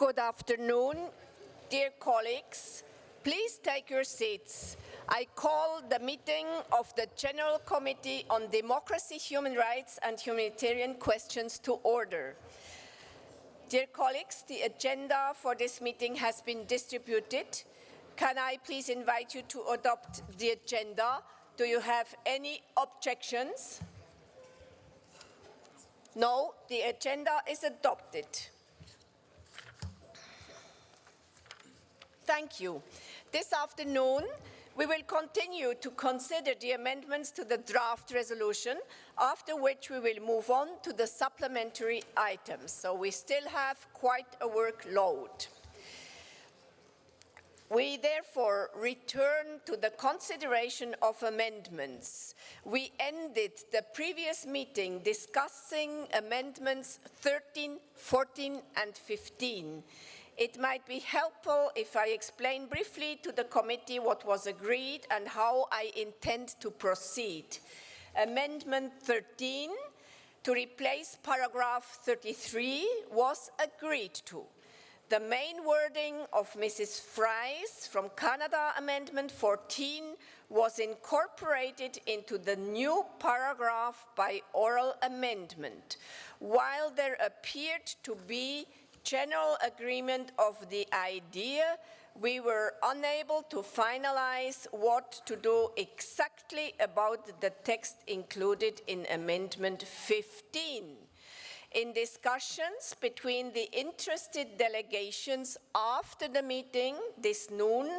Good afternoon, dear colleagues. Please take your seats. I call the meeting of the General Committee on Democracy, Human Rights and Humanitarian Questions to order. Dear colleagues, the agenda for this meeting has been distributed. Can I please invite you to adopt the agenda? Do you have any objections? No, the agenda is adopted. Thank you. This afternoon, we will continue to consider the amendments to the draft resolution, after which we will move on to the supplementary items. So we still have quite a workload. We therefore return to the consideration of amendments. We ended the previous meeting discussing amendments 13, 14, and 15. It might be helpful if I explain briefly to the committee what was agreed and how I intend to proceed. Amendment 13, to replace paragraph 33, was agreed to. The main wording of Mrs. Fry's from Canada Amendment 14 was incorporated into the new paragraph by oral amendment, while there appeared to be general agreement of the idea, we were unable to finalize what to do exactly about the text included in Amendment 15. In discussions between the interested delegations after the meeting this noon,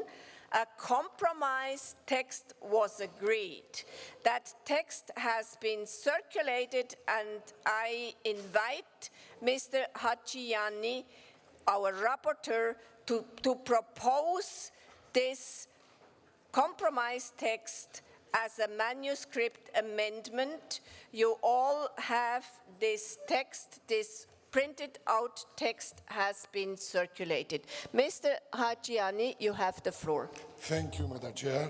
a compromise text was agreed. That text has been circulated, and I invite Mr. Hachiani, our rapporteur, to propose this compromise text as a manuscript amendment. You all have this text, this printed out text has been circulated. Mr. Hachiani, you have the floor. Thank you, Madam Chair.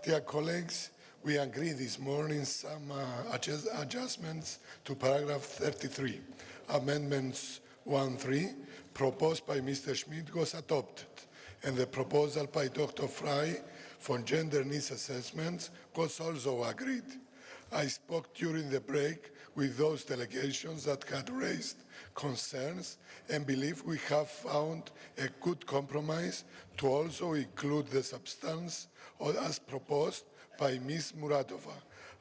Dear colleagues, we agreed this morning some adjustments to paragraph 33. Amendments 1.3 proposed by Mr. Schmidt was adopted, and the proposal by Dr. Fry for gender needs assessments was also agreed. I spoke during the break with those delegations that had raised concerns and believe we have found a good compromise to also include the substance as proposed by Ms. Muratova,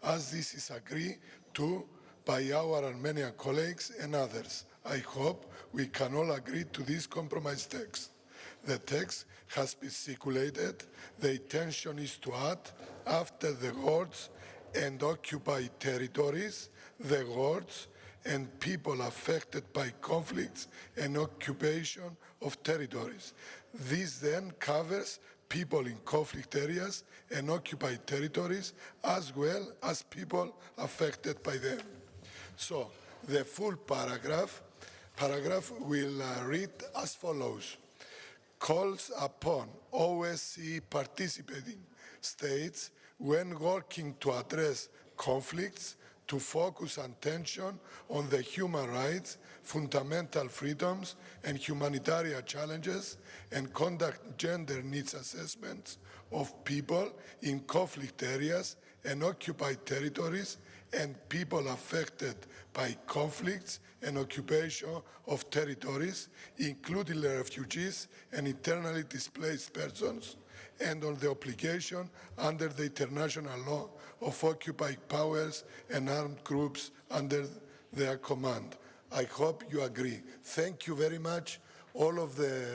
as this is agreed to by our Armenian colleagues and others. I hope we can all agree to this compromise text. The text has been circulated. The intention is to add, after the words and occupied territories, the words and people affected by conflicts and occupation of territories. This then covers people in conflict areas and occupied territories, as well as people affected by them. So the full paragraph will read as follows. Calls upon OSCE participating states when working to address conflicts to focus attention on the human rights, fundamental freedoms, and humanitarian challenges, and conduct gender needs assessments of people in conflict areas and occupied territories and people affected by conflicts and occupation of territories, including refugees and internally displaced persons, and on the obligation under the international law of occupied powers and armed groups under their command. I hope you agree. Thank you very much, all of the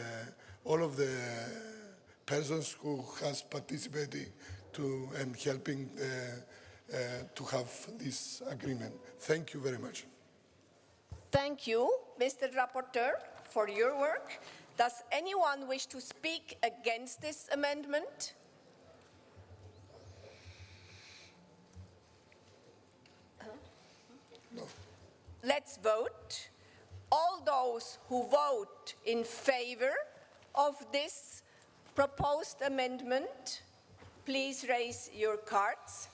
persons who has participated to and helping to have this agreement. Thank you very much. Thank you, Mr. Rapporteur, for your work. Does anyone wish to speak against this amendment? No. Let's vote. All those who vote in favor of this proposed amendment, please raise your cards.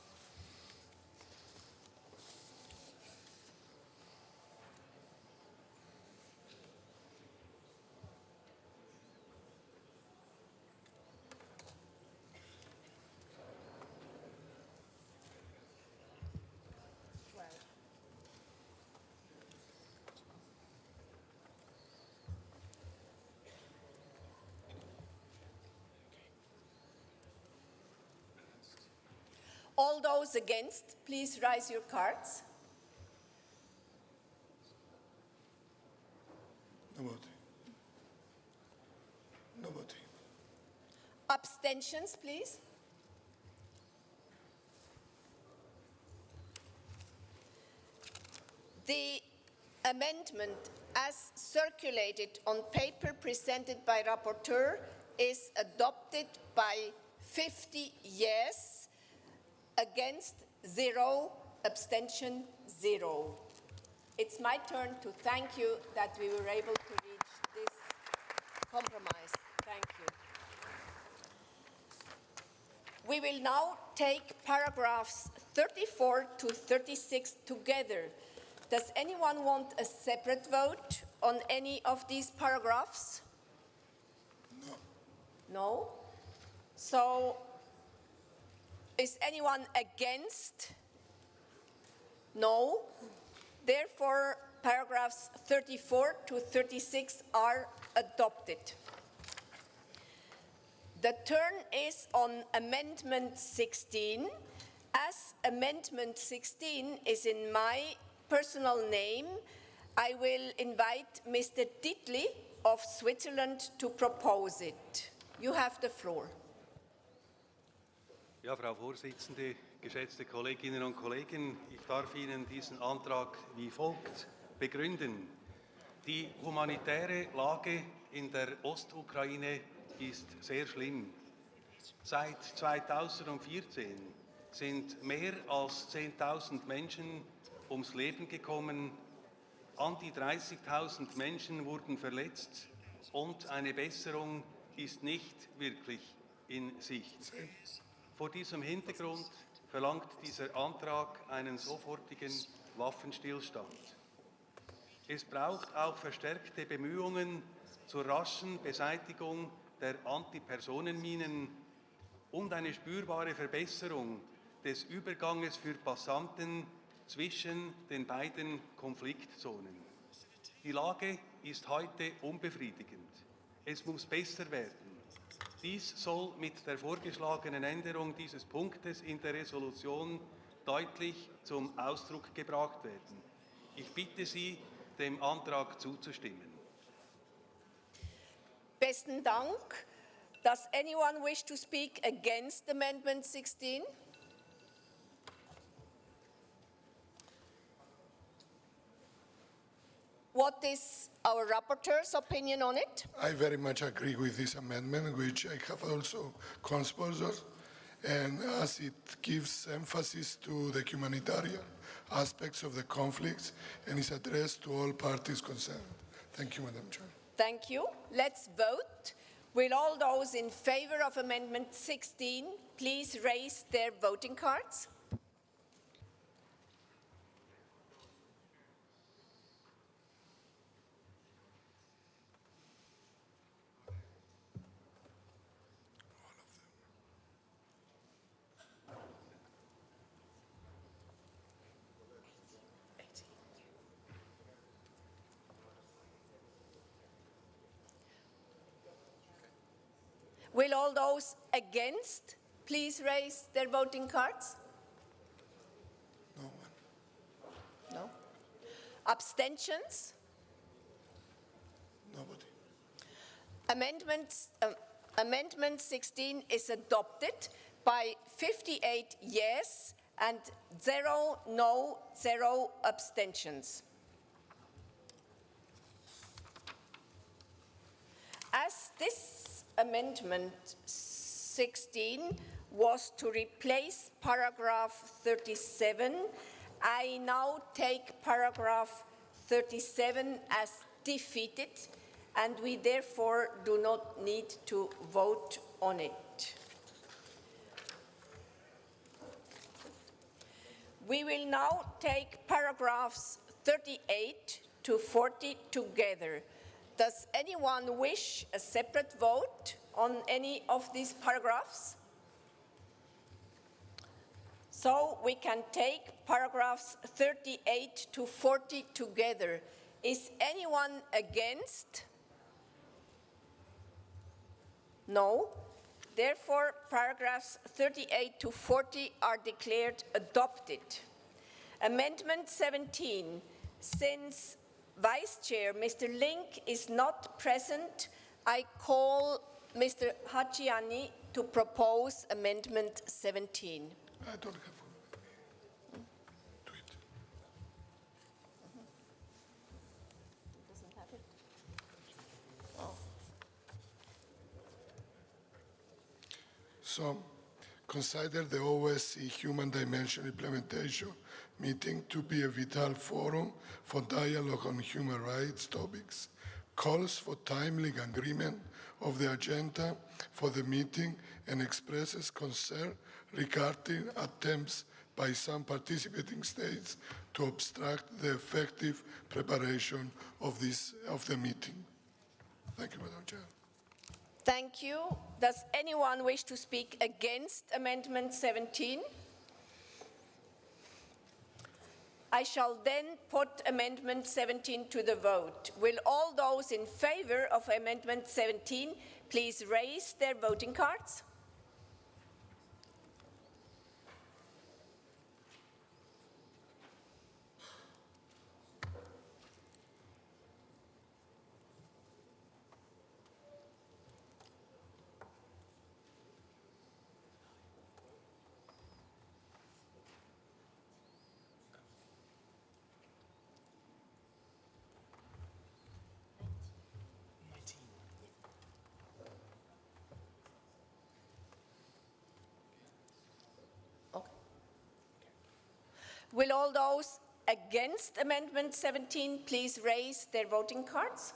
All those against, please raise your cards. Nobody. Nobody. Abstentions, please. The amendment as circulated on paper presented by rapporteur is adopted by 50 yes, against 0, abstention 0. It's my turn to thank you that we were able to reach this compromise. Thank you. We will now take paragraphs 34 to 36 together. Does anyone want a separate vote on any of these paragraphs? No. No? So, is anyone against? No. Therefore, paragraphs 34 to 36 are adopted. The turn is on Amendment 16. As Amendment 16 is in my personal name, I will invite Mr. Dietli of Switzerland to propose it. You have the floor. Ja, Frau Vorsitzende, geschätzte Kolleginnen und Kollegen, ich darf Ihnen diesen Antrag wie folgt begründen. Die humanitäre Lage in der Ostukraine ist sehr schlimm. Seit 2014 sind mehr als 10.000 Menschen ums Leben gekommen, an die 30.000 Menschen wurden verletzt und eine Besserung ist nicht wirklich in Sicht. Vor diesem Hintergrund verlangt dieser Antrag einen sofortigen Waffenstillstand. Es braucht auch verstärkte Bemühungen zur raschen Beseitigung der Antipersonenminen und eine spürbare Verbesserung des Überganges für Passanten zwischen den beiden Konfliktzonen. Die Lage ist heute unbefriedigend. Es muss besser werden. Dies soll mit der vorgeschlagenen Änderung dieses Punktes in der Resolution deutlich zum Ausdruck gebracht werden. Ich bitte Sie, dem Antrag zuzustimmen. Besten Dank. Does anyone wish to speak against Amendment 16? What is our rapporteur's opinion on it? I very much agree with this amendment, which I have also co-sponsored, and as it gives emphasis to the humanitarian aspects of the conflicts and is addressed to all parties concerned. Thank you, Madam Chair. Thank you. Let's vote. Will all those in favor of Amendment 16 please raise their voting cards? Will all those against please raise their voting cards? No one. No. Abstentions? Nobody. Amendment 16 is adopted by 58 yes and 0 no, 0 abstentions. As this Amendment 16 was to replace paragraph 37, I now take paragraph 37 as defeated, and we therefore do not need to vote on it. We will now take paragraphs 38 to 40 together. Does anyone wish a separate vote on any of these paragraphs? So we can take paragraphs 38 to 40 together. Is anyone against? No. Therefore, paragraphs 38 to 40 are declared adopted. Amendment 17. Since Vice Chair Mr. Link is not present, I call Mr. Hachiani to propose Amendment 17. I don't have to it. Doesn't have it? So, consider the OSCE Human Dimension Implementation meeting to be a vital forum for dialogue on human rights topics, calls for timely agreement of the agenda for the meeting, and expresses concern regarding attempts by some participating states to obstruct the effective preparation of the meeting. Thank you, Madam Chair. Thank you. Does anyone wish to speak against Amendment 17? I shall then put Amendment 17 to the vote. Will all those in favor of Amendment 17 please raise their voting cards? Will all those against Amendment 17 please raise their voting cards?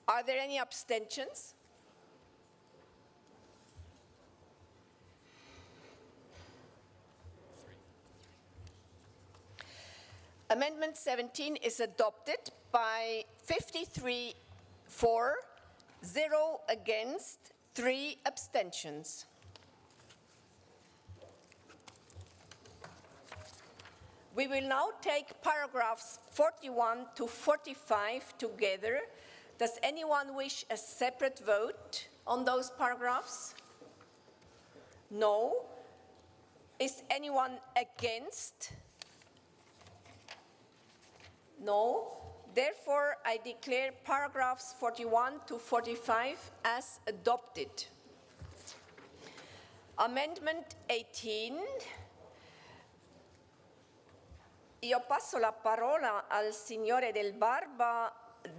Are there any abstentions? Amendment 17 is adopted by 53 for, 0 against, 3 abstentions. We will now take paragraphs 41 to 45 together. Does anyone wish a separate vote on those paragraphs? No. Is anyone against? No. Therefore, I declare paragraphs 41 to 45 as adopted. Amendment 18. Io passo la parola al signore Del Barba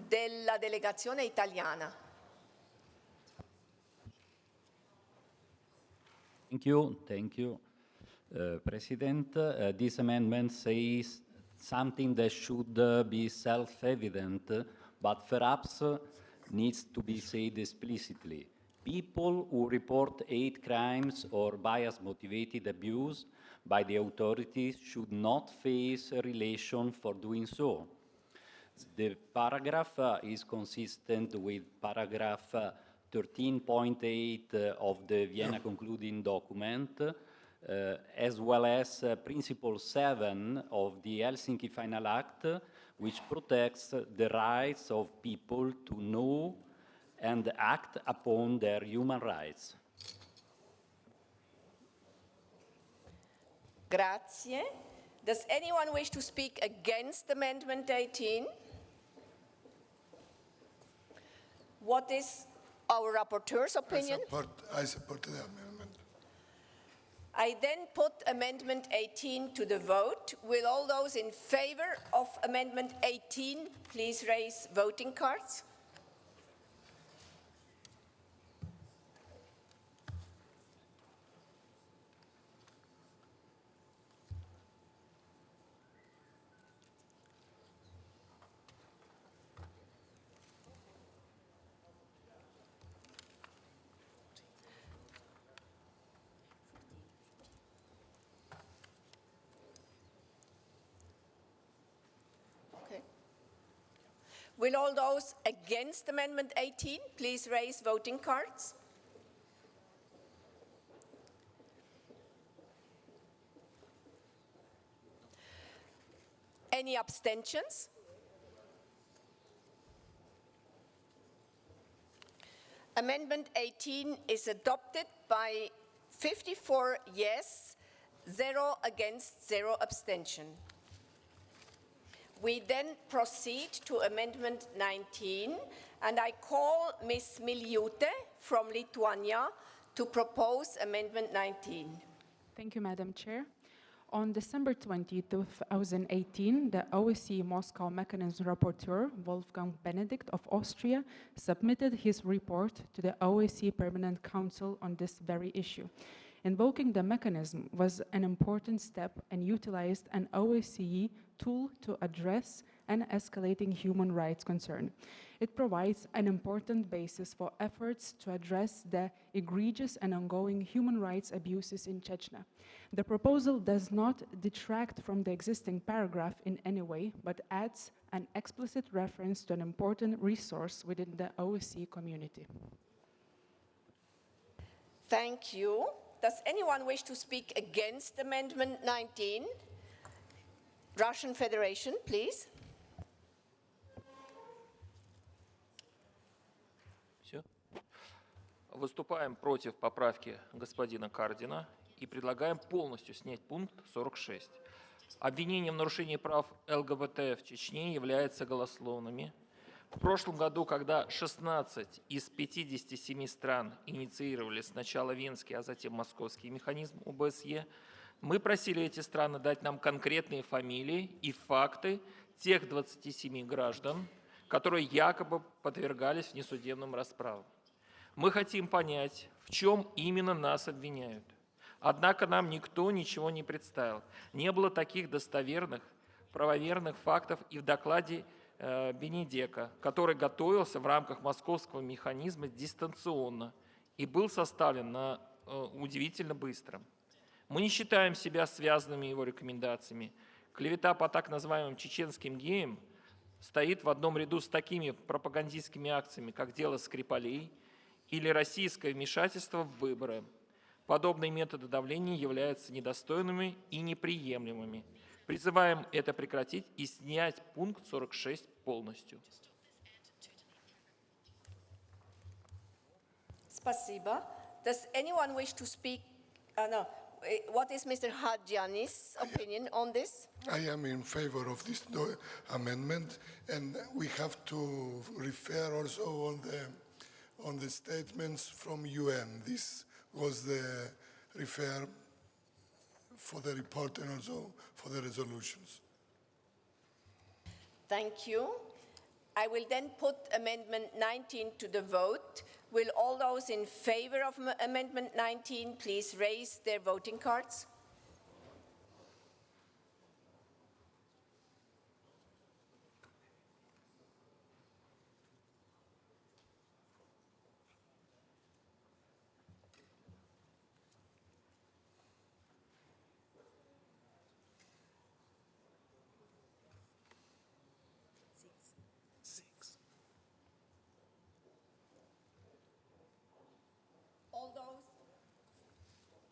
della delegazione italiana. Thank you, President. This amendment says something that should be self-evident, but perhaps needs to be said explicitly. People who report hate crimes or bias-motivated abuse by the authorities should not face a relation for doing so. The paragraph is consistent with paragraph 13.8 of the Vienna Concluding Document, as well as Principle 7 of the Helsinki Final Act, which protects the rights of people to know and act upon their human rights. Grazie. Does anyone wish to speak against Amendment 18? What is our rapporteur's opinion? I support the amendment. I then put Amendment 18 to the vote. Will all those in favor of Amendment 18 please raise voting cards? Will all those against Amendment 18 please raise voting cards? Any abstentions? Amendment 18 is adopted by 54 yes, 0 against, 0 abstention. We then proceed to Amendment 19, and I call Ms. Miliūtė from Lithuania to propose Amendment 19. Thank you, Madam Chair. On December 20, 2018, the OSCE Moscow Mechanism Rapporteur, Wolfgang Benedikt of Austria, submitted his report to the OSCE Permanent Council on this very issue. Invoking the mechanism was an important step and utilized an OSCE tool to address an escalating human rights concern. It provides an important basis for efforts to address the egregious and ongoing human rights abuses in Chechnya. The proposal does not detract from the existing paragraph in any way, but adds an explicit reference to an important resource within the OSCE community. Thank you. Does anyone wish to speak against Amendment 19? Russian Federation, please. Все. Выступаем против поправки господина Кардина и предлагаем полностью снять пункт 46. Обвинения в нарушении прав ЛГБТ в Чечне являются голословными. В прошлом году, когда 16 из 57 стран инициировали сначала Венский, а затем Московский механизм ОБСЕ, мы просили эти страны дать нам конкретные фамилии и факты тех 27 граждан, которые якобы подвергались внесудебным расправам. Мы хотим понять, в чем именно нас обвиняют. Однако нам никто ничего не представил. Не было таких достоверных, правоверных фактов и в докладе Бенедека, который готовился в рамках московского механизма дистанционно и был составлен удивительно быстро. Мы не считаем себя связанными его рекомендациями. Клевета по так называемым чеченским геям стоит в одном ряду с такими пропагандистскими акциями, как дело Скрипалей или российское вмешательство в выборы. Подобные методы давления являются недостойными и неприемлемыми. Призываем это прекратить и снять пункт 46 полностью. Spasiba. Does anyone wish to speak? No. What is Mr. Hadjiani's opinion on this? I am in favor of this amendment, and we have to refer also on the statements from UN. This was the refer for the report and also for the resolutions. Thank you. I will then put Amendment 19 to the vote. Will all those in favor of Amendment 19 please raise their voting cards?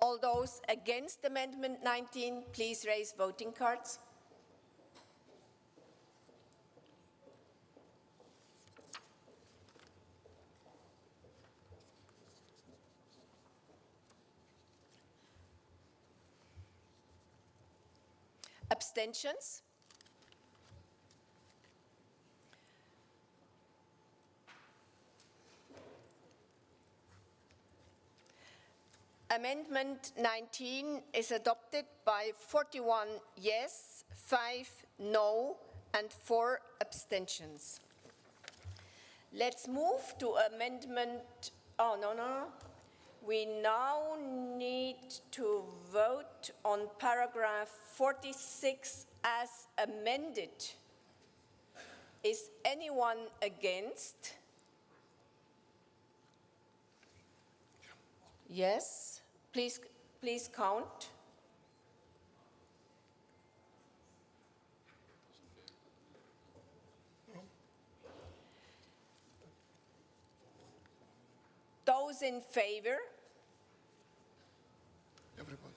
All those against Amendment 19, please raise voting cards. Abstentions? Amendment 19 is adopted by 41 yes, 5 no, and 4 abstentions. Let's move to amendment, no. We now need to vote on paragraph 46 as amended. Is anyone against? Yes, please count. Those in favor? Everybody.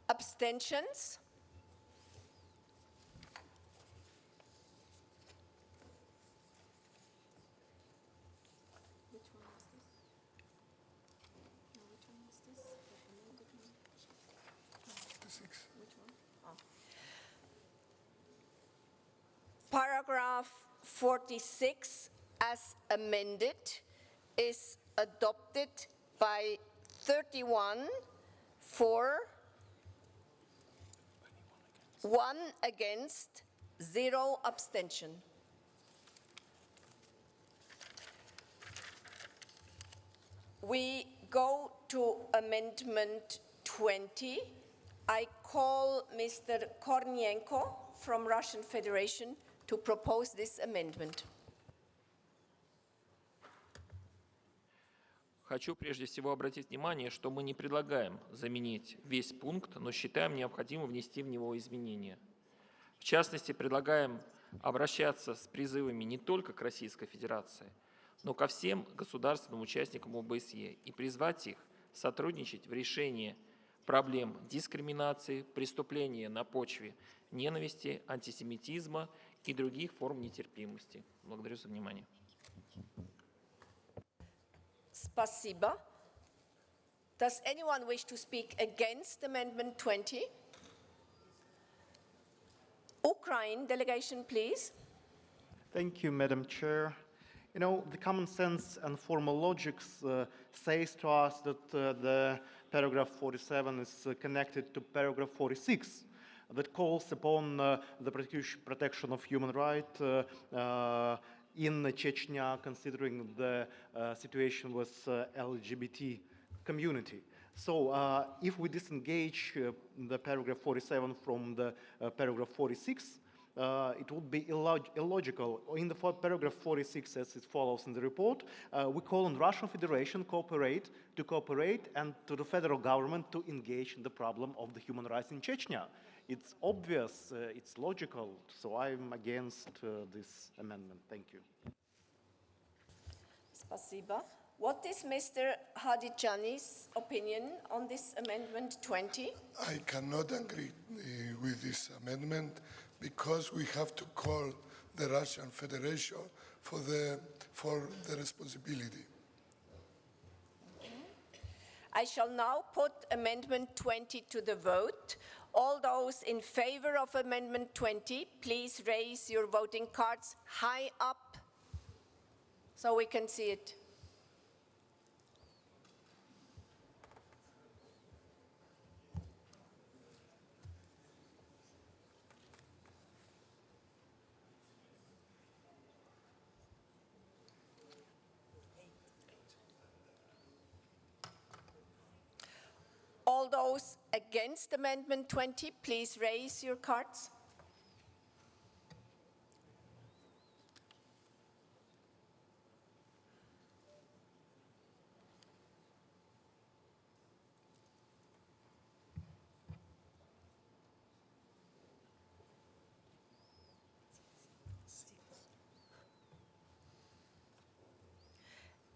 Abstentions? Paragraph 46 as amended is adopted by 31 for, 1 against, 0 abstention. We go to Amendment 20. I call Mr. Kornienko from Russian Federation to propose this amendment. Хочу прежде всего обратить внимание, что мы не предлагаем заменить весь пункт, но считаем необходимым внести в него изменения. В частности, предлагаем обращаться с призывами не только к Российской Федерации, но ко всем государственным участникам ОБСЕ и призвать их сотрудничать в решении проблем дискриминации, преступления на почве ненависти, антисемитизма и других форм нетерпимости. Благодарю за внимание. Spasiba. Does anyone wish to speak against Amendment 20? Ukraine delegation, please. Thank you, Madam Chair. You know, the common sense and formal logic says to us that the paragraph 47 is connected to paragraph 46 that calls upon the protection of human rights in Chechnya, considering the situation with LGBT community. So if we disengage the paragraph 47 from the paragraph 46, it would be illogical. In the paragraph 46, as it follows in the report, we call on Russian Federation to cooperate and to the federal government to engage in the problem of the human rights in Chechnya. It's obvious, it's logical, so I'm against this amendment. Thank you. Spasiba. What is Mr. Hadijani's opinion on this amendment 20? I cannot agree with this amendment because we have to call the Russian Federation for the responsibility. I shall now put Amendment 20 to the vote. All those in favor of Amendment 20, please raise your voting cards high up so we can see it. All those against Amendment 20, please raise your cards.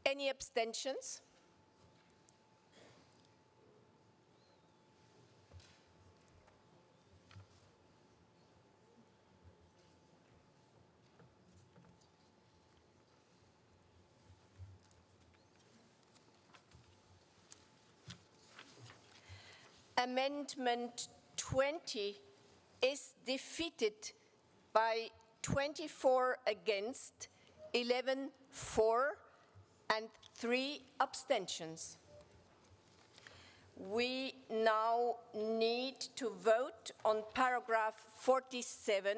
Any abstentions? Amendment 20 is defeated by 24 against, 11 for, and 3 abstentions. We now need to vote on paragraph 47.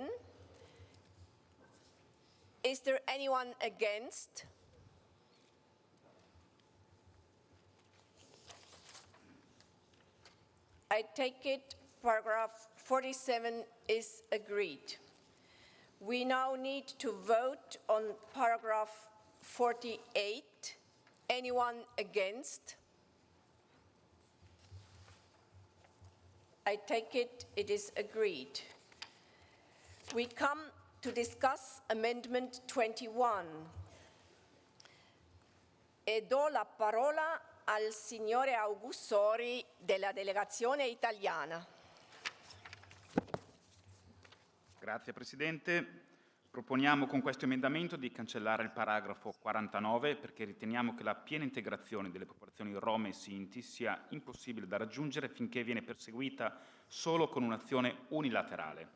Is there anyone against? I take it paragraph 47 is agreed. We now need to vote on paragraph 48. Anyone against? I take it it is agreed. We come to discuss Amendment 21. E do la parola al signore Augussori della delegazione italiana. Grazie Presidente. Proponiamo con questo emendamento di cancellare il paragrafo 49 perché riteniamo che la piena integrazione delle popolazioni rom e sinti sia impossibile da raggiungere finché viene perseguita solo con un'azione unilaterale,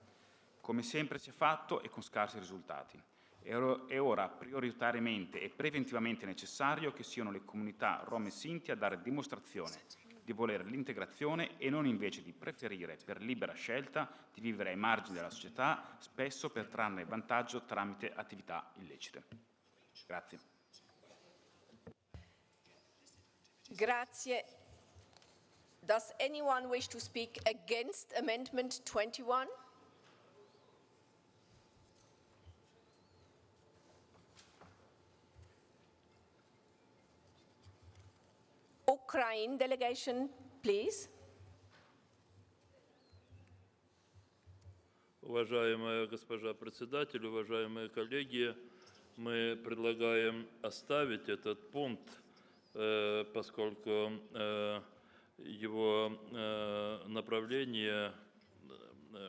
come sempre si è fatto e con scarsi risultati. È ora prioritariamente e preventivamente necessario che siano le comunità rom e sinti a dare dimostrazione di volere l'integrazione e non invece di preferire per libera scelta di vivere ai margini della società, spesso per trarne vantaggio tramite attività illecite. Grazie. Grazie. Does anyone wish to speak against Amendment 21? Ukraine delegation, please. Уважаемая госпожа председатель, уважаемые коллеги, мы предлагаем оставить этот пункт, поскольку его направление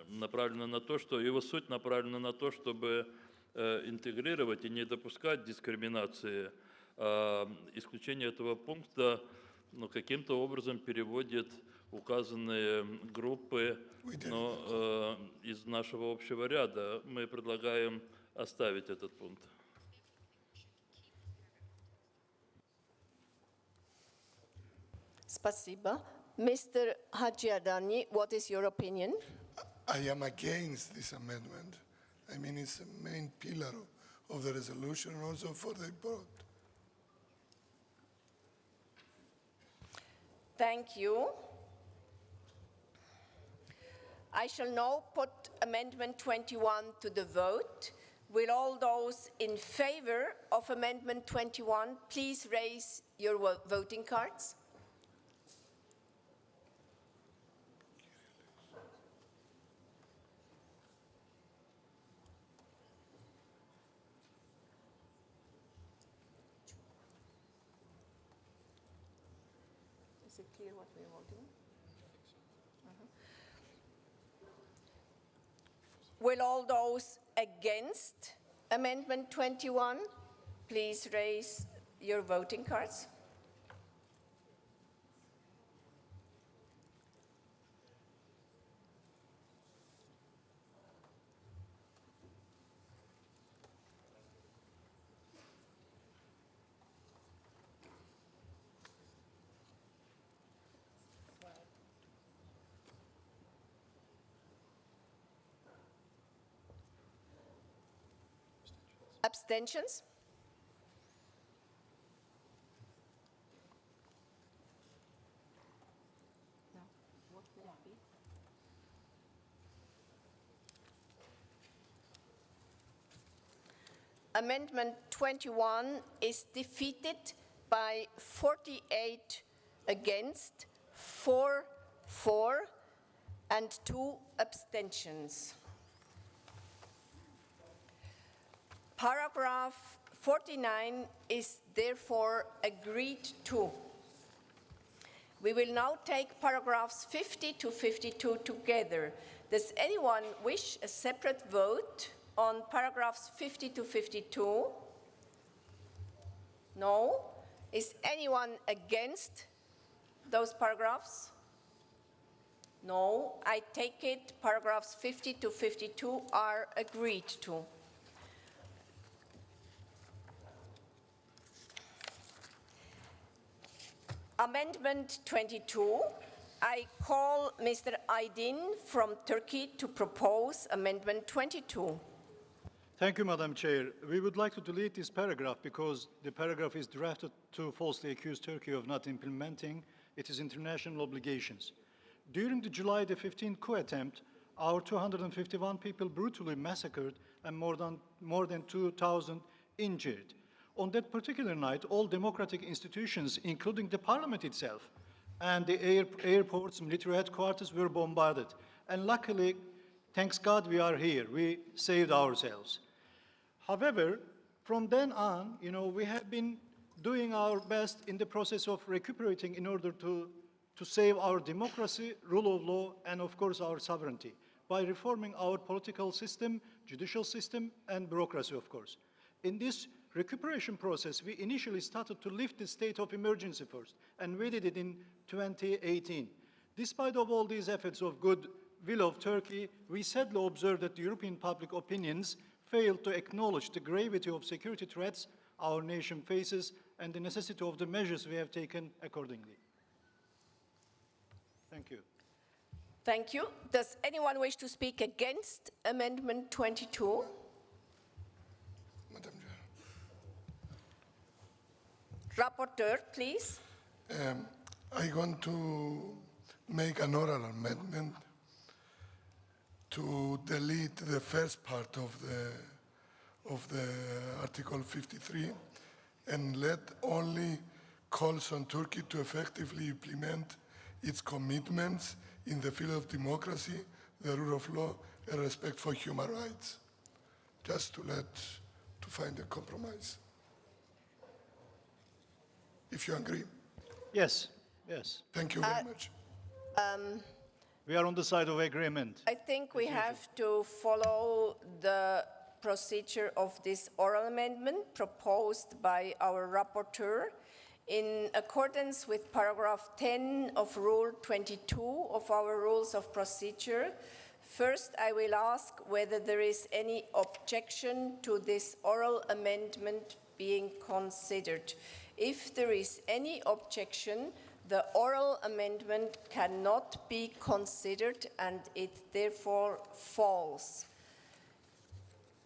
направлено на то, что его суть направлена на то, чтобы интегрировать и не допускать дискриминации. Исключение этого пункта каким-то образом переводит указанные группы из нашего общего ряда. Мы предлагаем оставить этот пункт. Спасибо. Mr. Hajiadani, what is your opinion? I am against this amendment. I mean, it's the main pillar of the resolution and also for the report. Thank you. I shall now put Amendment 21 to the vote. Will all those in favor of Amendment 21 please raise your voting cards? Is it clear what we're voting? Will all those against Amendment 21 please raise your voting cards? Abstentions? No. What will it be? Amendment 21 is defeated by 48 against, 4 for, and 2 abstentions. Paragraph 49 is therefore agreed to. We will now take paragraphs 50 to 52 together. Does anyone wish a separate vote on paragraphs 50 to 52? No. Is anyone against those paragraphs? No. I take it paragraphs 50 to 52 are agreed to. Amendment 22, I call Mr. Aydin from Turkey to propose Amendment 22. Thank you, Madam Chair. We would like to delete this paragraph because the paragraph is drafted to falsely accuse Turkey of not implementing its international obligations. During the July the 15th coup attempt, our 251 people brutally massacred and more than 2,000 injured. On that particular night, all democratic institutions, including the parliament itself, and the airports, military headquarters were bombarded. And luckily, thanks God, we are here. We saved ourselves. However, from then on, we have been doing our best in the process of recuperating in order to save our democracy, rule of law, and of course our sovereignty by reforming our political system, judicial system, and bureaucracy, of course. In this recuperation process, we initially started to lift the state of emergency first, and we did it in 2018. Despite of all these efforts of goodwill of Turkey, we sadly observed that the European public opinions failed to acknowledge the gravity of security threats our nation faces and the necessity of the measures we have taken accordingly. Thank you. Thank you. Does anyone wish to speak against Amendment 22? Madam Rapporteur, please. Chair, I want to make an oral amendment to delete the first part of the Article 53 and let only calls on Turkey to effectively implement its commitments in the field of democracy, the rule of law, and respect for human rights. Just to find a compromise. If you agree. Yes, yes. Thank you very much. We are on the side of agreement. I think we have to follow the procedure of this oral amendment proposed by our rapporteur in accordance with paragraph 10 of Rule 22 of our Rules of Procedure. First, I will ask whether there is any objection to this oral amendment being considered. If there is any objection, the oral amendment cannot be considered and it therefore falls.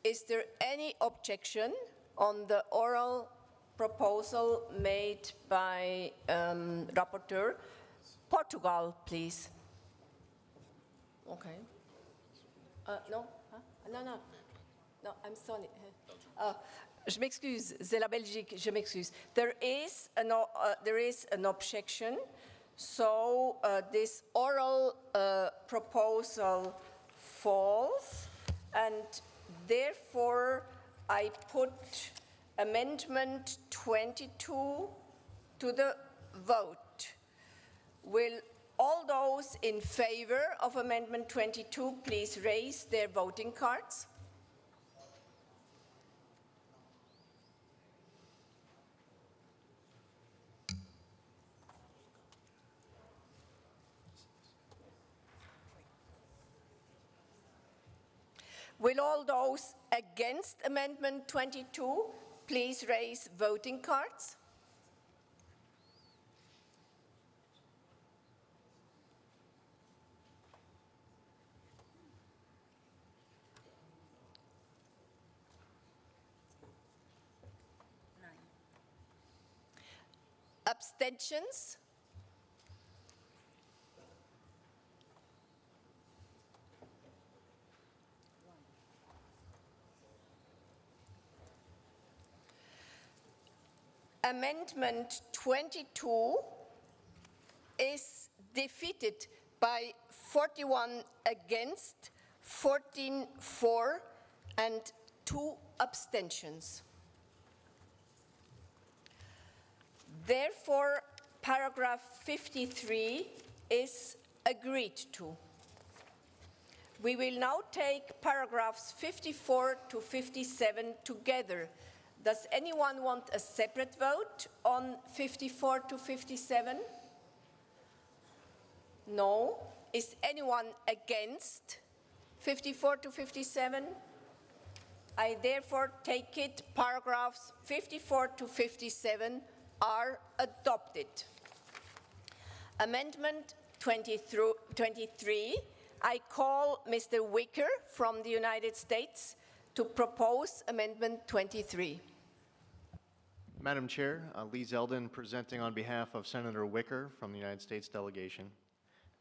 Is there any objection on the oral proposal made by rapporteur? Portugal, please. Okay. No? Huh? No, I'm sorry. Je m'excuse, c'est la Belgique, je m'excuse. There is an objection, so this oral proposal falls, and therefore I put Amendment 22 to the vote. Will all those in favor of Amendment 22 please raise their voting cards? Will all those against Amendment 22 please raise voting cards? Abstentions? Amendment 22 is defeated by 41 against, 14 for, and 2 abstentions. Therefore, paragraph 53 is agreed to. We will now take paragraphs 54 to 57 together. Does anyone want a separate vote on 54 to 57? No. Is anyone against 54 to 57? I therefore take it paragraphs 54 to 57 are adopted. Amendment 23, I call Mr. Wicker from the United States to propose Amendment 23. Madam Chair, Lee Zeldin presenting on behalf of Senator Wicker from the United States delegation.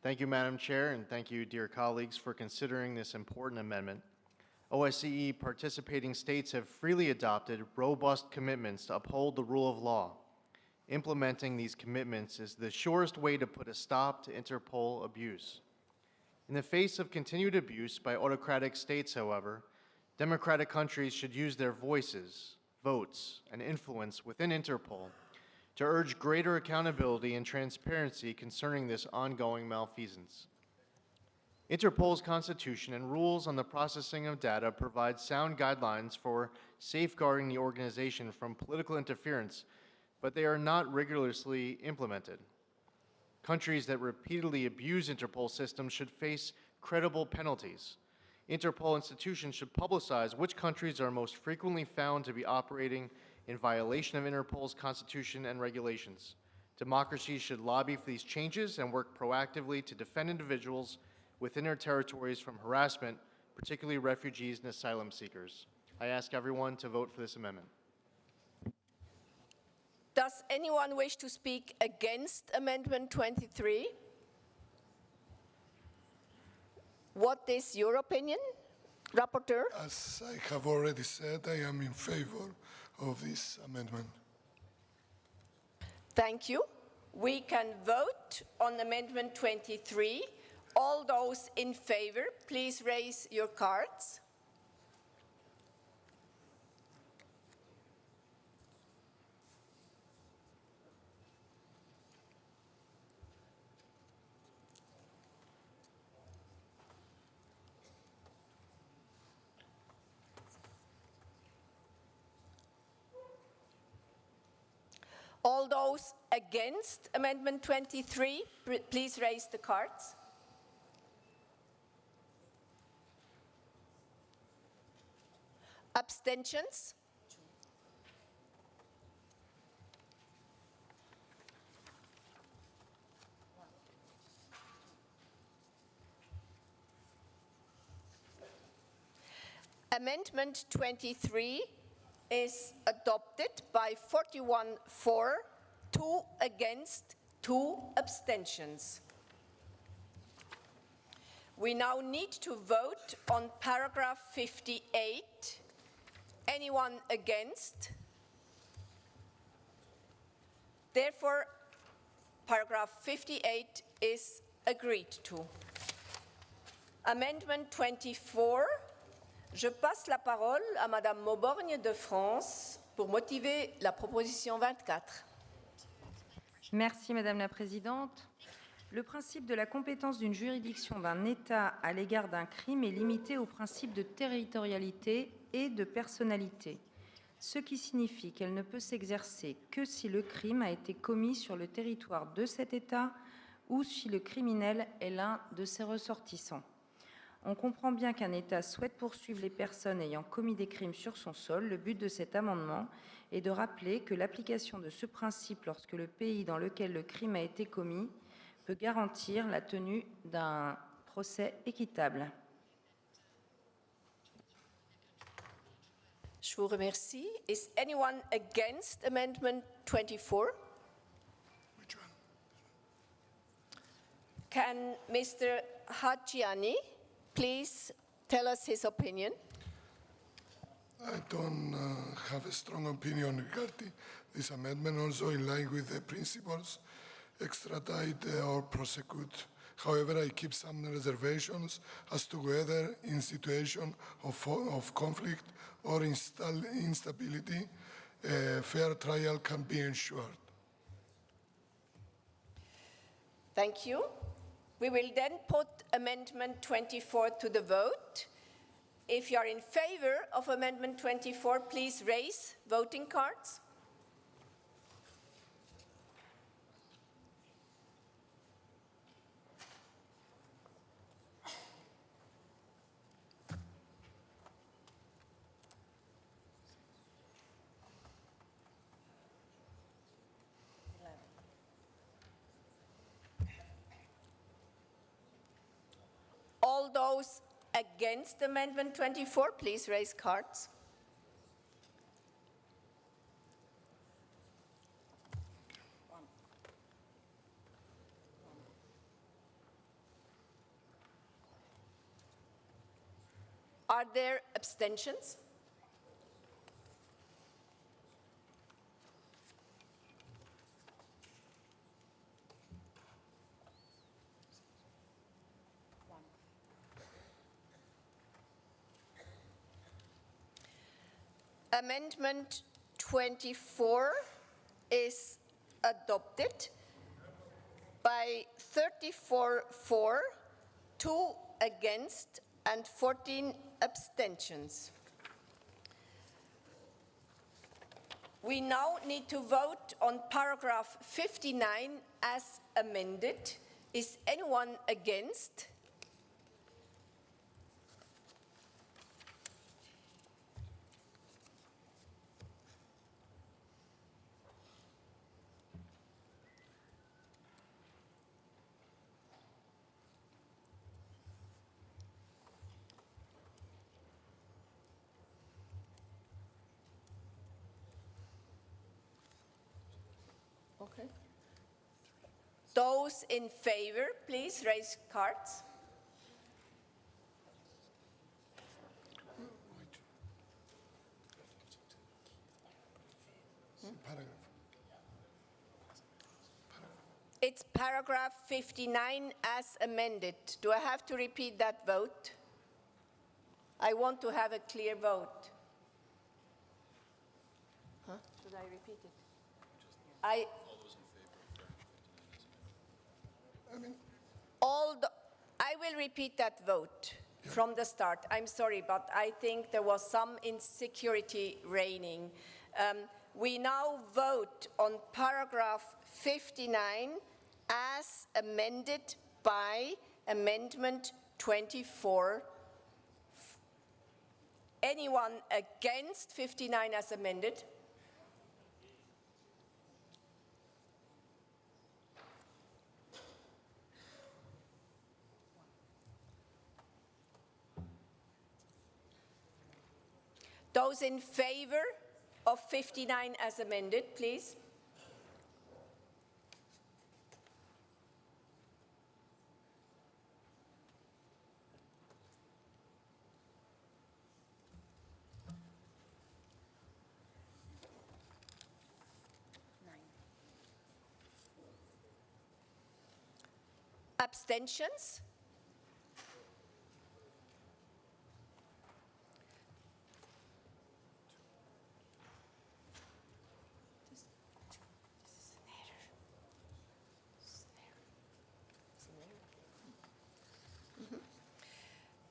Thank you, Madam Chair, and thank you, dear colleagues, for considering this important amendment. OSCE participating states have freely adopted robust commitments to uphold the rule of law. implementing these commitments is the surest way to put a stop to Interpol abuse. In the face of continued abuse by autocratic states, however, democratic countries should use their voices, votes, and influence within Interpol to urge greater accountability and transparency concerning this ongoing malfeasance. Interpol's constitution and rules on the processing of data provide sound guidelines for safeguarding the organization from political interference, but they are not rigorously implemented. Countries that repeatedly abuse Interpol systems should face credible penalties. Interpol institutions should publicize which countries are most frequently found to be operating in violation of Interpol's constitution and regulations. Democracies should lobby for these changes and work proactively to defend individuals within their territories from harassment, particularly refugees and asylum seekers. I ask everyone to vote for this amendment. Does anyone wish to speak against Amendment 23? What is your opinion, Rapporteur? As I have already said, I am in favor of this amendment. Thank you. We can vote on Amendment 23. All those in favor, please raise your cards. All those against Amendment 23, please raise the cards. Abstentions? Amendment 23 is adopted by 41 for, 2 against, 2 abstentions. We now need to vote on paragraph 58. Anyone against? Therefore, paragraph 58 is agreed to. Amendment 24. Je passe la parole à Madame Mauborgne de France pour motiver la proposition 24. Merci Madame la Présidente. Le principe de la compétence d'une juridiction d'un État à l'égard d'un crime est limité au principe de territorialité et de personnalité, ce qui signifie qu'elle ne peut s'exercer que si le crime a été commis sur le territoire de cet État ou si le criminel est l'un de ses ressortissants. On comprend bien qu'un État souhaite poursuivre les personnes ayant commis des crimes sur son sol. Le but de cet amendement est de rappeler que l'application de ce principe lorsque le pays dans lequel le crime a été commis peut garantir la tenue d'un procès équitable. Je vous remercie. Is anyone against Amendment 24? Which one? Can Mr. Hadjiani please tell us his opinion? I don't have a strong opinion regarding this amendment, also in line with the principles extradite or prosecute. However, I keep some reservations as to whether in situation of conflict or instability, a fair trial can be ensured. Thank you. We will then put Amendment 24 to the vote. If you are in favor of Amendment 24, please raise voting cards. All those against Amendment 24, please raise cards. Are there abstentions? Amendment 24 is adopted by 34 for, 2 against, and 14 abstentions. We now need to vote on paragraph 59 as amended. Is anyone against? Okay. Those in favor, please raise cards. It's paragraph 59 as amended. Do I have to repeat that vote? I want to have a clear vote. Huh? Should I repeat it? I will repeat that vote from the start. I'm sorry, but I think there was some insecurity reigning. We now vote on paragraph 59 as amended by Amendment 24. Anyone against 59 as amended? Those in favor of 59 as amended, please. Abstentions?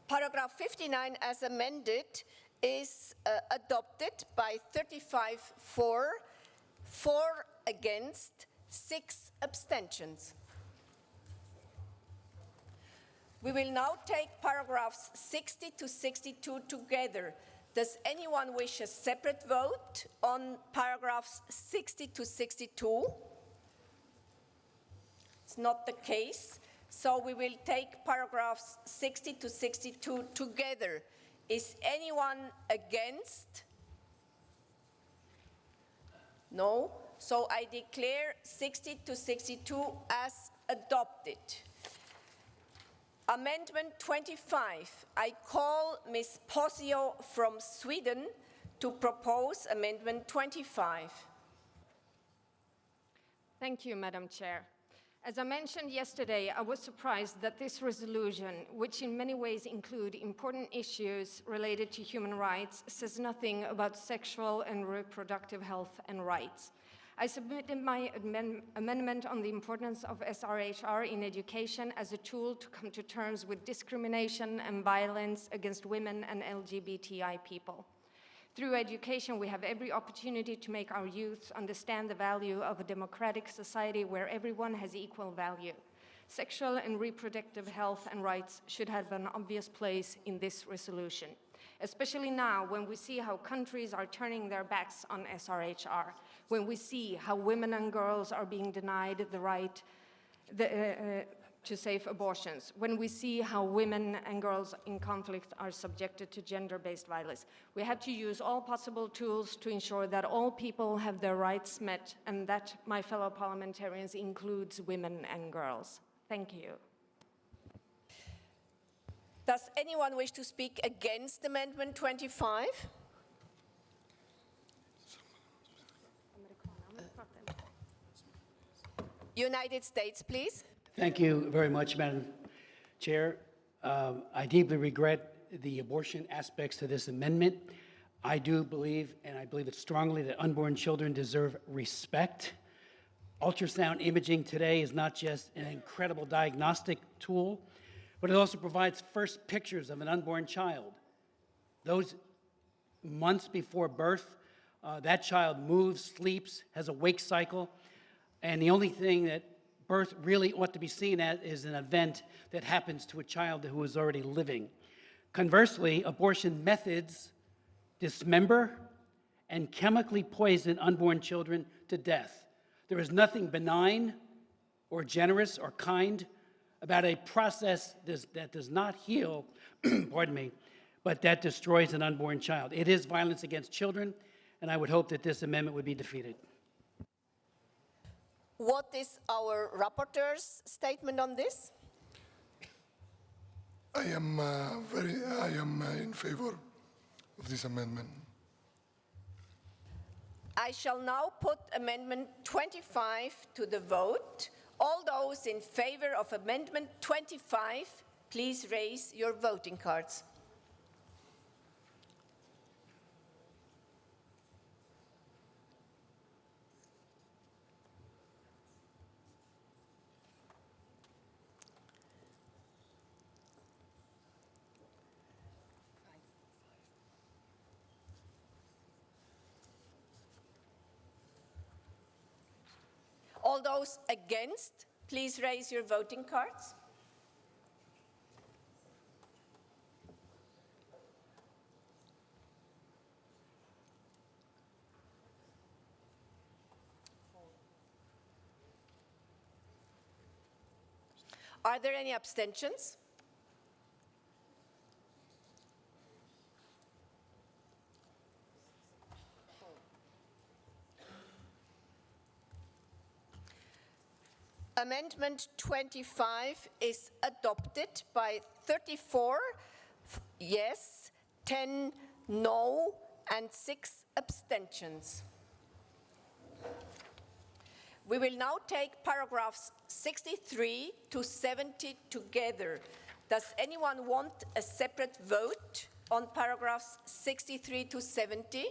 Paragraph 59 as amended is adopted by 35 for, 4 against, 6 abstentions. We will now take paragraphs 60 to 62 together. Does anyone wish a separate vote on paragraphs 60 to 62? It's not the case. So we will take paragraphs 60 to 62 together. Is anyone against? No. So I declare 60 to 62 as adopted. Amendment 25. I call Ms. Posio from Sweden to propose Amendment 25. Thank you, Madam Chair. As I mentioned yesterday, I was surprised that this resolution, which in many ways include important issues related to human rights, says nothing about sexual and reproductive health and rights. I submitted my amendment on the importance of SRHR in education as a tool to come to terms with discrimination and violence against women and LGBTI people. Through education, we have every opportunity to make our youth understand the value of a democratic society where everyone has equal value. Sexual and reproductive health and rights should have an obvious place in this resolution, especially now when we see how countries are turning their backs on SRHR, when we see how women and girls are being denied the right to safe abortions, when we see how women and girls in conflict are subjected to gender-based violence. We have to use all possible tools to ensure that all people have their rights met, and that, my fellow parliamentarians, includes women and girls. Thank you. Does anyone wish to speak against Amendment 25? United States, please. Thank you very much, Madam Chair. I deeply regret the abortion aspects to this amendment. I do believe, and I believe it strongly, that unborn children deserve respect. Ultrasound imaging today is not just an incredible diagnostic tool, but it also provides first pictures of an unborn child. Those months before birth, that child moves, sleeps, has a wake cycle, and the only thing that birth really ought to be seen as is an event that happens to a child who is already living. Conversely, abortion methods dismember and chemically poison unborn children to death. There is nothing benign or generous or kind about a process that does not heal, pardon me, but that destroys an unborn child. It is violence against children, and I would hope that this amendment would be defeated. What is our rapporteur's statement on this? I am in favor of this amendment. I shall now put Amendment 25 to the vote. All those in favor of Amendment 25, please raise your voting cards. All those against, please raise your voting cards. Are there any abstentions? Amendment 25 is adopted by 34 yes, 10 no, and 6 abstentions. We will now take paragraphs 63 to 70 together. Does anyone want a separate vote on paragraphs 63 to 70?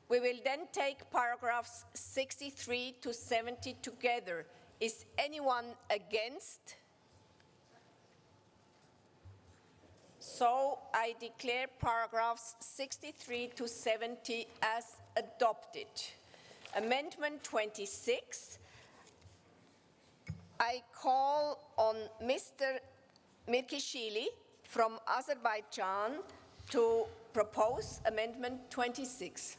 We will then take paragraphs 63 to 70 together. Is anyone against? So I declare paragraphs 63 to 70 as adopted. Amendment 26. I call on Mr. Mirkishvili from Azerbaijan to propose Amendment 26.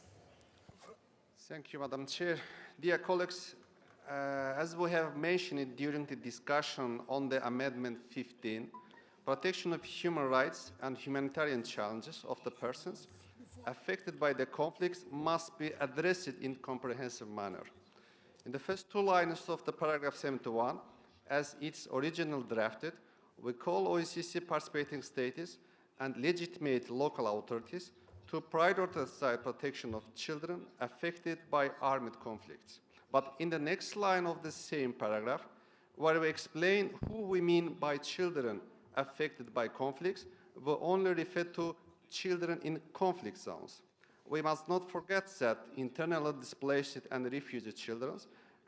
Thank you, Madam Chair. Dear colleagues, as we have mentioned during the discussion on the Amendment 15, protection of human rights and humanitarian challenges of the persons affected by the conflicts must be addressed in comprehensive manner. In the first two lines of the paragraph 71, as it's originally drafted, we call OECC participating states and legitimate local authorities to prioritize protection of children affected by armed conflicts. But in the next line of the same paragraph, where we explain who we mean by children affected by conflicts, we only refer to children in conflict zones. We must not forget that internally displaced and refugee children,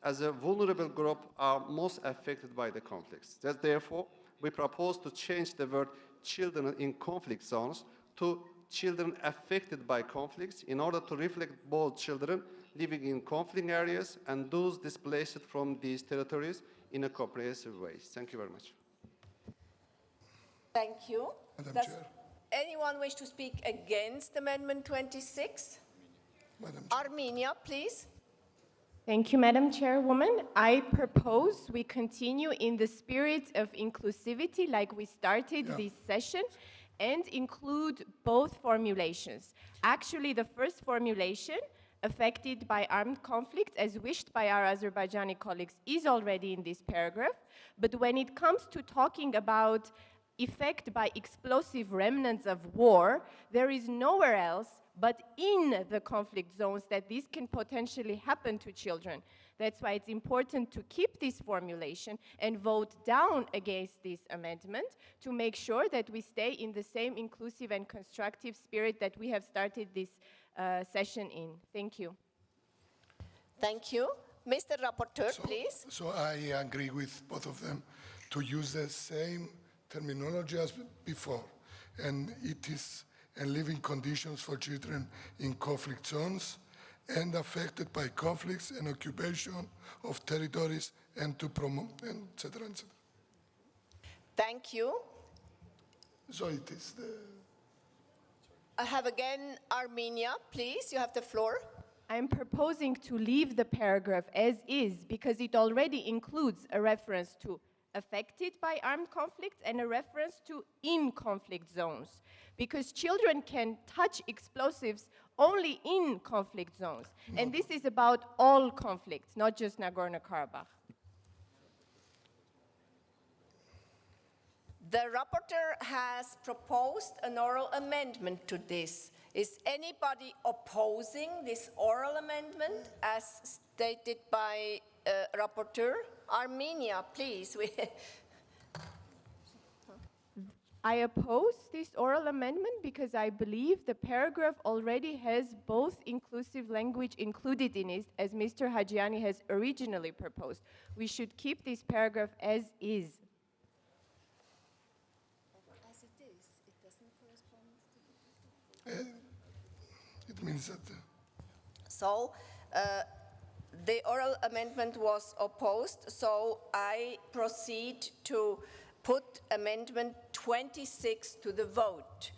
as a vulnerable group, are most affected by the conflicts. Therefore, we propose to change the word children in conflict zones to children affected by conflicts in order to reflect both children living in conflict areas and those displaced from these territories in a comprehensive way. Thank you very much. Thank you. Madam Does Chair. anyone wish to speak against Amendment 26? Madam Chair. Armenia, please. Thank you, Madam Chairwoman. I propose we continue in the spirit of inclusivity like we started this session and include both formulations. Actually, the first formulation, affected by armed conflict, as wished by our Azerbaijani colleagues, is already in this paragraph. But when it comes to talking about effect by explosive remnants of war, there is nowhere else but in the conflict zones that this can potentially happen to children. That's why it's important to keep this formulation and vote down against this amendment to make sure that we stay in the same inclusive and constructive spirit that we have started this session in. Thank you. Thank you. Mr. Rapporteur, please. So I agree with both of them to use the same terminology as before. And it is living conditions for children in conflict zones and affected by conflicts and occupation of territories and to promote, etc., etc. Thank you. So it is the... I have again Armenia, please. You have the floor. I'm proposing to leave the paragraph as is because it already includes a reference to affected by armed conflict and a reference to in conflict zones, because children can touch explosives only in conflict zones. And this is about all conflicts, not just Nagorno-Karabakh. The rapporteur has proposed an oral amendment to this. Is anybody opposing this oral amendment as stated by rapporteur? Armenia, please. I oppose this oral amendment because I believe the paragraph already has both inclusive language included in it, as Mr. Hajiani has originally proposed. We should keep this paragraph as is. As it is, it doesn't correspond to It means that... So, the oral amendment was opposed, so I proceed to put Amendment 26 to the vote.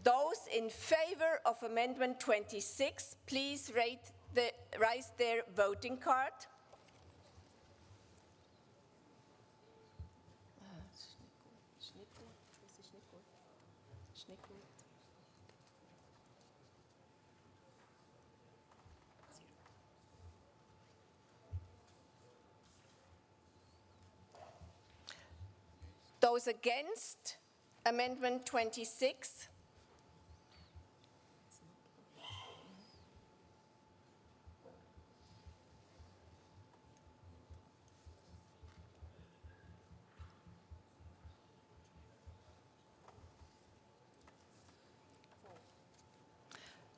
Those in favor of Amendment 26, please raise their voting card. Those against Amendment 26?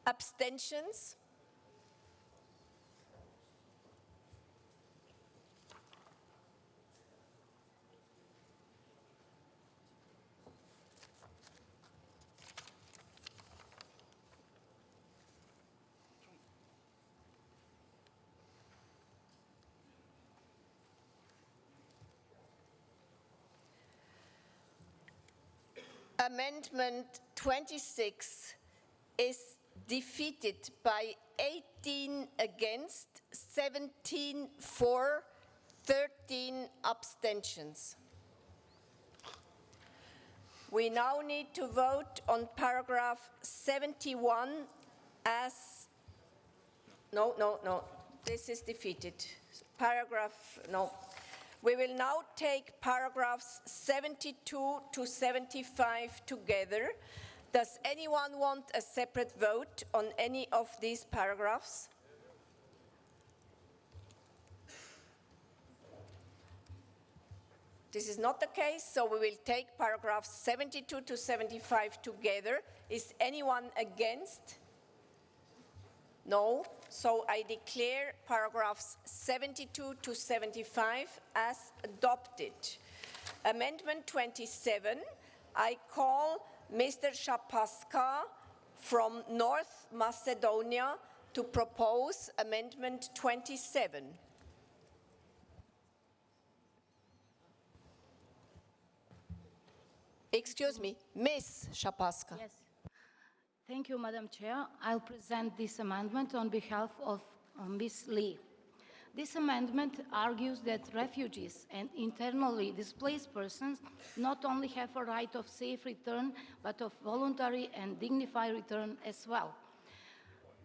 Abstentions? Amendment 26 is defeated by 18 against, 17 for, 13 abstentions. We now need to vote on paragraph 71 as, no, this is defeated. No. We will now take paragraphs 72 to 75 together. Does anyone want a separate vote on any of these paragraphs? This is not the case, so we will take paragraphs 72 to 75 together. Is anyone against? No. So I declare paragraphs 72 to 75 as adopted. Amendment 27, I call Mr. Shapaska from North Macedonia to propose Amendment 27. Excuse me, Ms. Shapaska. Yes. Thank you, Madam Chair. I'll present this amendment on behalf of Ms. Lee. This amendment argues that refugees and internally displaced persons not only have a right of safe return, but of voluntary and dignified return as well.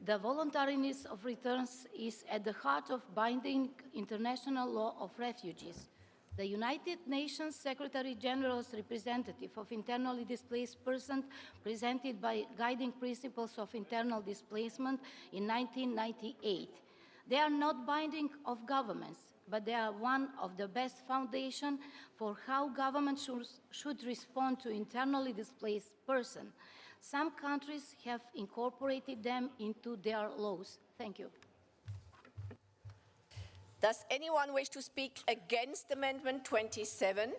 The voluntariness of returns is at the heart of binding international law of refugees. The United Nations Secretary General's representative of internally displaced persons presented by Guiding Principles of Internal Displacement in 1998. They are not binding of governments, but they are one of the best foundations for how governments should respond to internally displaced persons. Some countries have incorporated them into their laws. Thank you. Does anyone wish to speak against Amendment 27?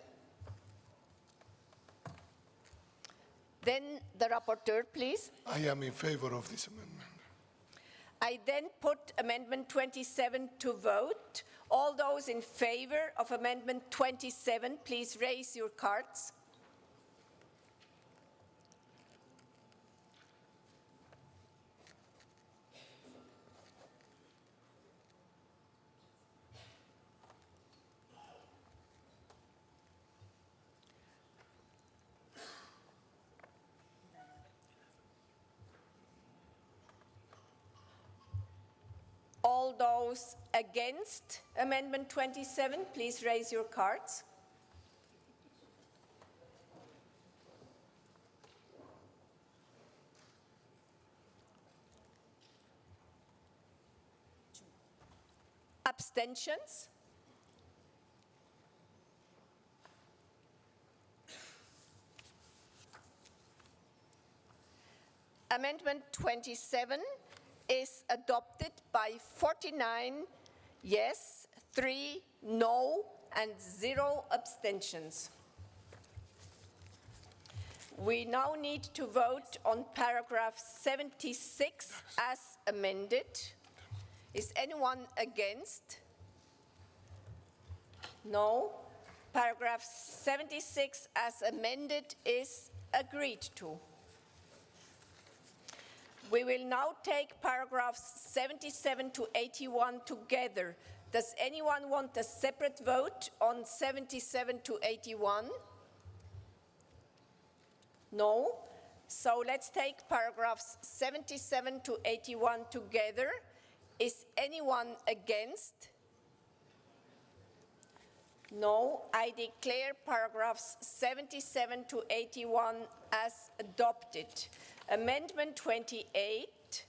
Then the rapporteur, please. I am in favor of this amendment. I then put Amendment 27 to vote. All those in favor of Amendment 27, please raise your cards. All those against Amendment 27, please raise your cards. Abstentions? Amendment 27 is adopted by 49 yes, 3 no, and 0 abstentions. We now need to vote on paragraph 76 as amended. Is anyone against? No. Paragraph 76 as amended is agreed to. We will now take paragraphs 77 to 81 together. Does anyone want a separate vote on 77 to 81? No. So let's take paragraphs 77 to 81 together. Is anyone against? No. I declare paragraphs 77 to 81 as adopted. Amendment 28,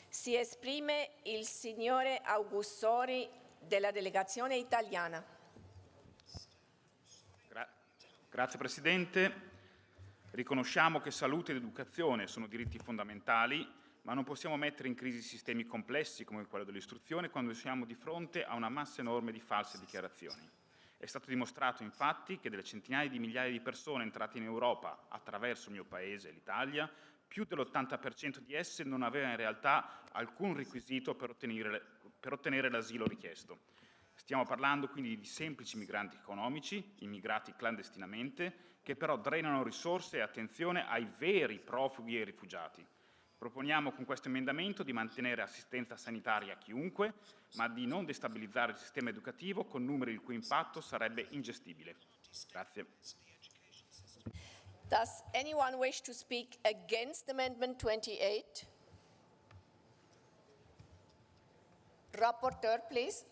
si esprime il signore Augustori della delegazione italiana. Grazie Presidente. Riconosciamo che salute ed educazione sono diritti fondamentali, ma non possiamo mettere in crisi sistemi complessi come quello dell'istruzione quando siamo di fronte a una massa enorme di false dichiarazioni. È stato dimostrato infatti che delle centinaia di migliaia di persone entrate in Europa attraverso il mio paese, l'Italia, più dell'80% di esse non aveva in realtà alcun requisito per ottenere l'asilo richiesto. Stiamo parlando quindi di semplici migranti economici, immigrati clandestinamente, che però drenano risorse e attenzione ai veri profughi e rifugiati. Proponiamo con questo emendamento di mantenere assistenza sanitaria a chiunque, ma di non destabilizzare il sistema educativo con numeri il cui impatto sarebbe ingestibile. Grazie. Does anyone wish to speak against Amendment 28? Rapporteur, please.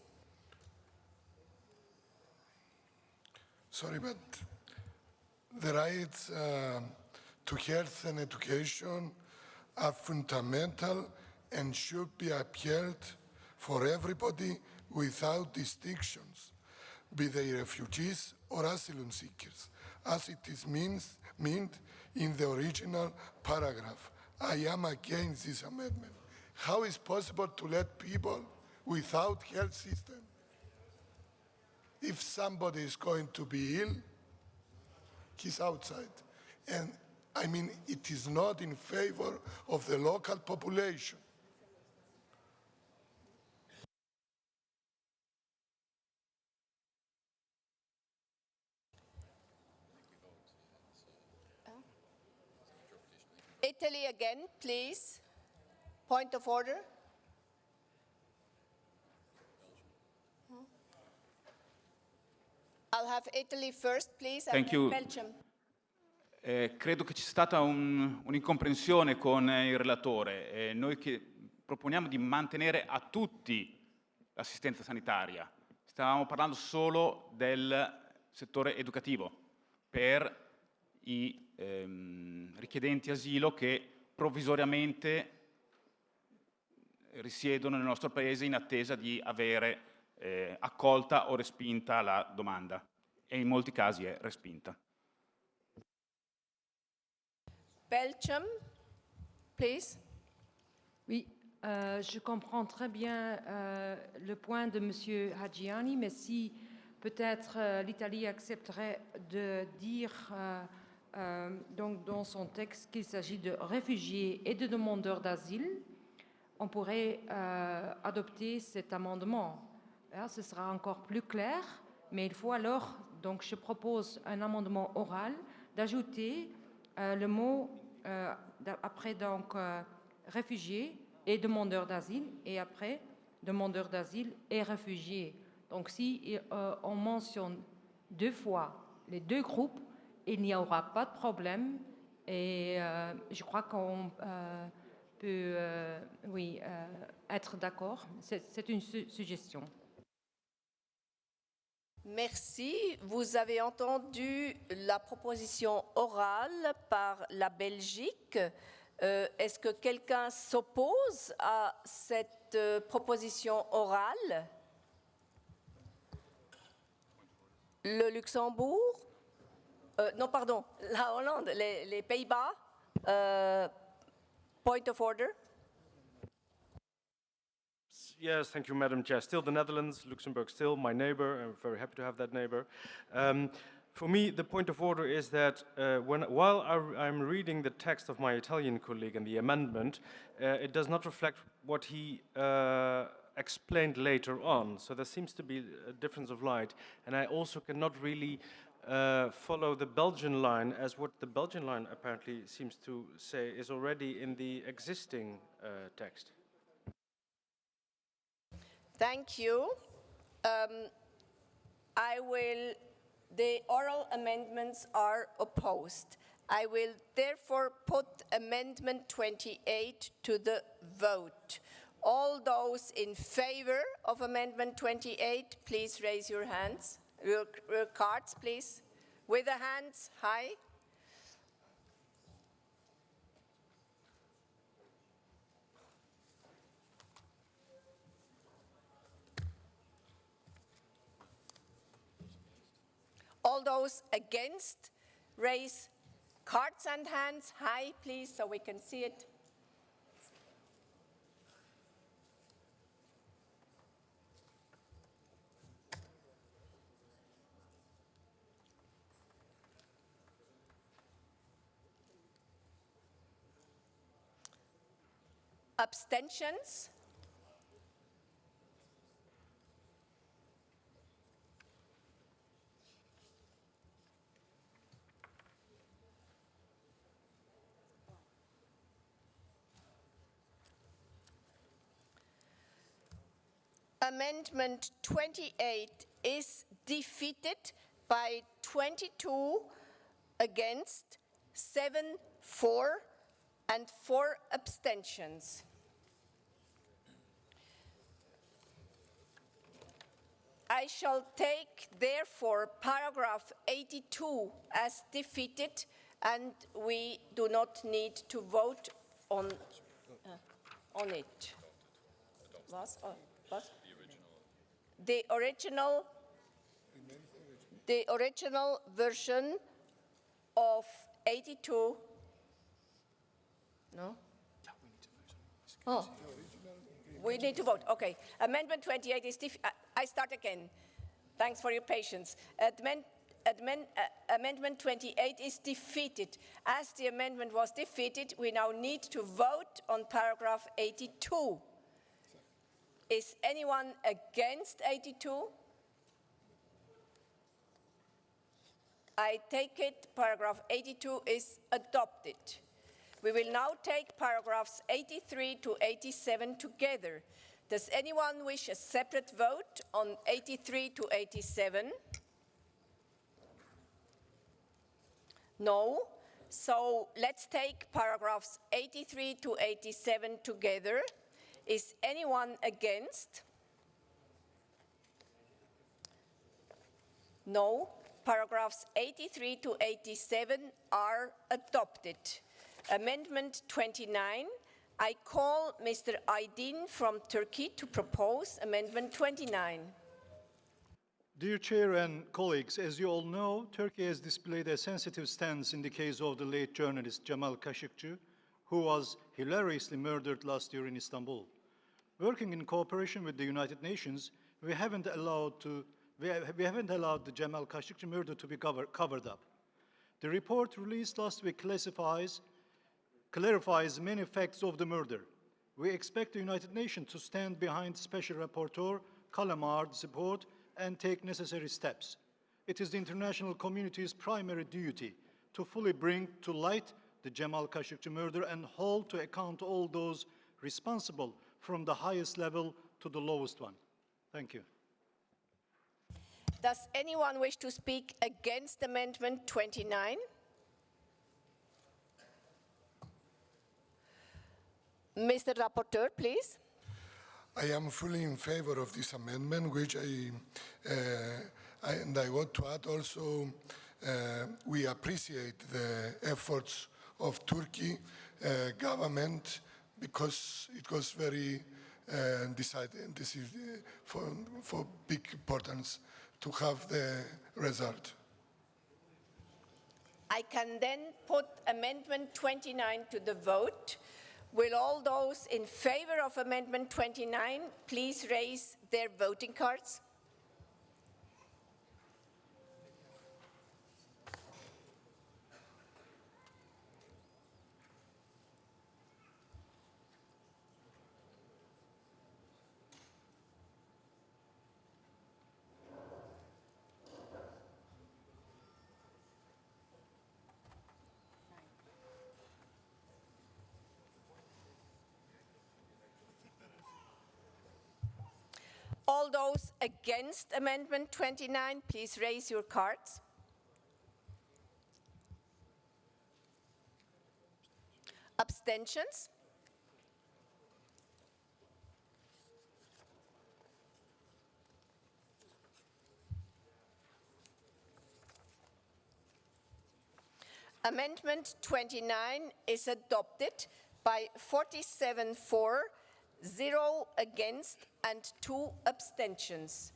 Sorry, but the rights to health and education are fundamental and should be upheld for everybody without distinctions, be they refugees or asylum seekers, as it is meant in the original paragraph. I am against this amendment. How is it possible to let people without health system? If somebody is going to be ill, he's outside. And I mean, it is not in favor of the local population. Italy again, please. Point of order. I'll have Italy first, please, and Thank then you. Belgium. Credo che ci sia stata un'incomprensione con il relatore. Noi proponiamo di mantenere a tutti l'assistenza sanitaria. stavamo parlando solo del settore educativo per i richiedenti asilo che provvisoriamente risiedono nel nostro paese in attesa di avere accolta o respinta la domanda, e in molti casi è respinta. Belgium, please. Oui, je comprends très bien le point de M. Hadjiani, mais si peut-être l'Italie accepterait de dire donc dans son texte qu'il s'agit de réfugiés et de demandeurs d'asile, on pourrait adopter cet amendement. Là, ce sera encore plus clair, mais il faut alors, donc je propose un amendement oral d'ajouter le mot après donc réfugiés et demandeurs d'asile, et après demandeurs d'asile et réfugiés. Donc si on mentionne deux fois les deux groupes, il n'y aura pas de problème, et je crois qu'on peut oui, être d'accord. C'est une suggestion. Merci. Vous avez entendu la proposition orale par la Belgique. Est-ce que quelqu'un s'oppose à cette proposition orale? Le Luxembourg? Non, pardon, la Hollande, les Pays-Bas. Point of order. Yes, thank you, Madam Chair. Still the Netherlands, Luxembourg still my neighbor. I'm very happy to have that neighbor. For me, the point of order is that while I'm reading the text of my Italian colleague and the amendment, it does not reflect what he explained later on. So there seems to be a difference of light. And I also cannot really follow the Belgian line, as what the Belgian line apparently seems to say is already in the existing text. Thank you. The oral amendments are opposed. I will therefore put Amendment 28 to the vote. All those in favor of Amendment 28, please raise your hands. Your cards, please. With the hands high. All those against, raise cards and hands high, please, so we can see it. Abstentions? Amendment 28 is defeated by 22 against, 7 for, and 4 abstentions. I shall take, therefore, paragraph 82 as defeated, and we do not need to vote on it. Was? Was? The original version of 82. No? Oh, we need to vote. Okay. Amendment 28 is I start again. Thanks for your patience. Amendment 28 is defeated. As the amendment was defeated, we now need to vote on paragraph 82. Is anyone against 82? I take it paragraph 82 is adopted. We will now take paragraphs 83 to 87 together. Does anyone wish a separate vote on 83 to 87? No. So let's take paragraphs 83 to 87 together. Is anyone against? No. Paragraphs 83 to 87 are adopted. Amendment 29. I call Mr. Aydin from Turkey to propose Amendment 29. Dear Chair and colleagues, as you all know, Turkey has displayed a sensitive stance in the case of the late journalist Jamal Khashoggi, who was hilariously murdered last year in Istanbul. Working in cooperation with the United Nations, we haven't allowed the Jamal Khashoggi murder to be covered up. The report released last week clarifies many facts of the murder. We expect the United Nations to stand behind Special Rapporteur Kalamar's report and take necessary steps. It is the international community's primary duty to fully bring to light the Jamal Khashoggi murder and hold to account all those responsible from the highest level to the lowest one. Thank you. Does anyone wish to speak against Amendment 29? Mr. Rapporteur, please. I am fully in favor of this amendment, which and I want to add also, we appreciate the efforts of Turkey government because it was very decided. This is for big importance to have the result. I can then put Amendment 29 to the vote. Will all those in favor of Amendment 29 please raise their voting cards? All those against Amendment 29, please raise your cards. Abstentions? Amendment 29 is adopted by 47 for, 0 against, and 2 abstentions.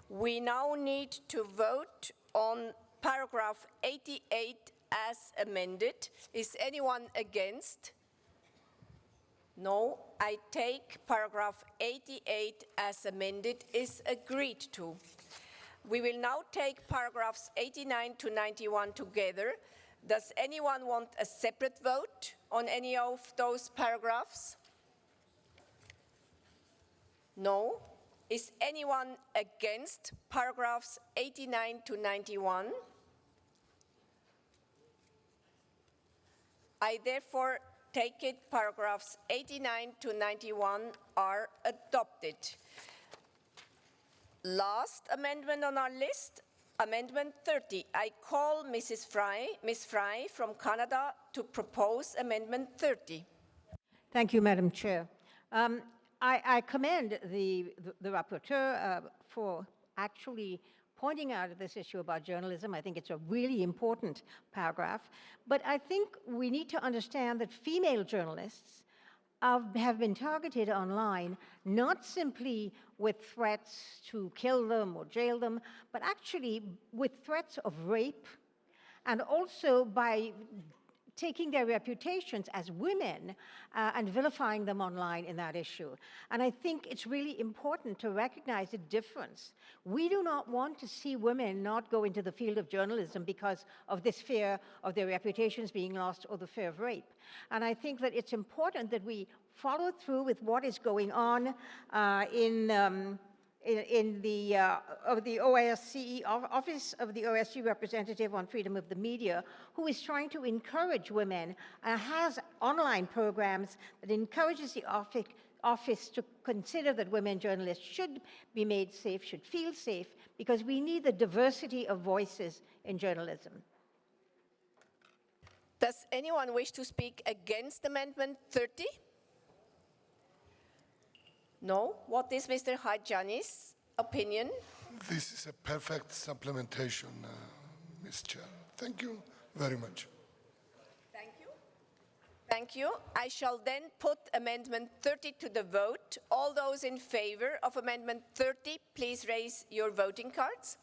We now need to vote on paragraph 88 as amended. Is anyone against? No. I take paragraph 88 as amended is agreed to. We will now take paragraphs 89 to 91 together. Does anyone want a separate vote on any of those paragraphs? No. Is anyone against paragraphs 89 to 91? I therefore take it paragraphs 89 to 91 are adopted. Last amendment on our list, Amendment 30. I call Ms. Fry from Canada to propose Amendment 30. Thank you, Madam Chair. I commend the rapporteur for actually pointing out this issue about journalism. I think it's a really important paragraph. But I think we need to understand that female journalists have been targeted online, not simply with threats to kill them or jail them, but actually with threats of rape, and also by taking their reputations as women and vilifying them online in that issue. And I think it's really important to recognize the difference. We do not want to see women not go into the field of journalism because of this fear of their reputations being lost or the fear of rape. And I think that it's important that we follow through with what is going on in the OSCE Office of the OSCE Representative on Freedom of the Media, who is trying to encourage women and has online programs that encourages the office to consider that women journalists should be made safe, should feel safe, because we need the diversity of voices in journalism. Does anyone wish to speak against Amendment 30? No. What is Mr. Hajjani's opinion? This is a perfect supplementation, Ms. Chair. Thank you very much. Thank you. Thank you. I shall then put Amendment 30 to the vote. All those in favor of Amendment 30, please raise your voting cards.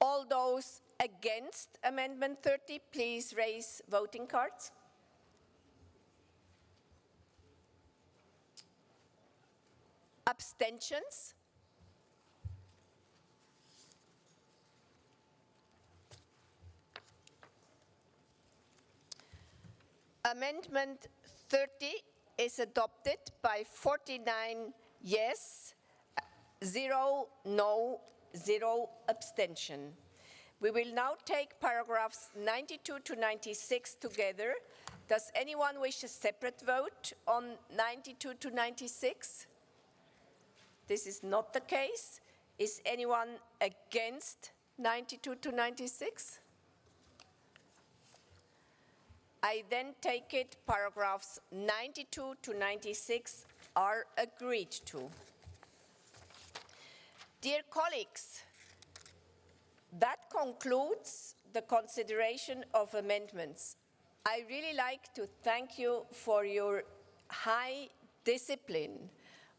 All those against Amendment 30, please raise voting cards. Abstentions? Amendment 30 is adopted by 49 yes, 0 no, 0 abstention. We will now take paragraphs 92 to 96 together. Does anyone wish a separate vote on 92 to 96? This is not the case. Is anyone against 92 to 96? I then take it paragraphs 92 to 96 are agreed to. Dear colleagues, that concludes the consideration of amendments. I really like to thank you for your high discipline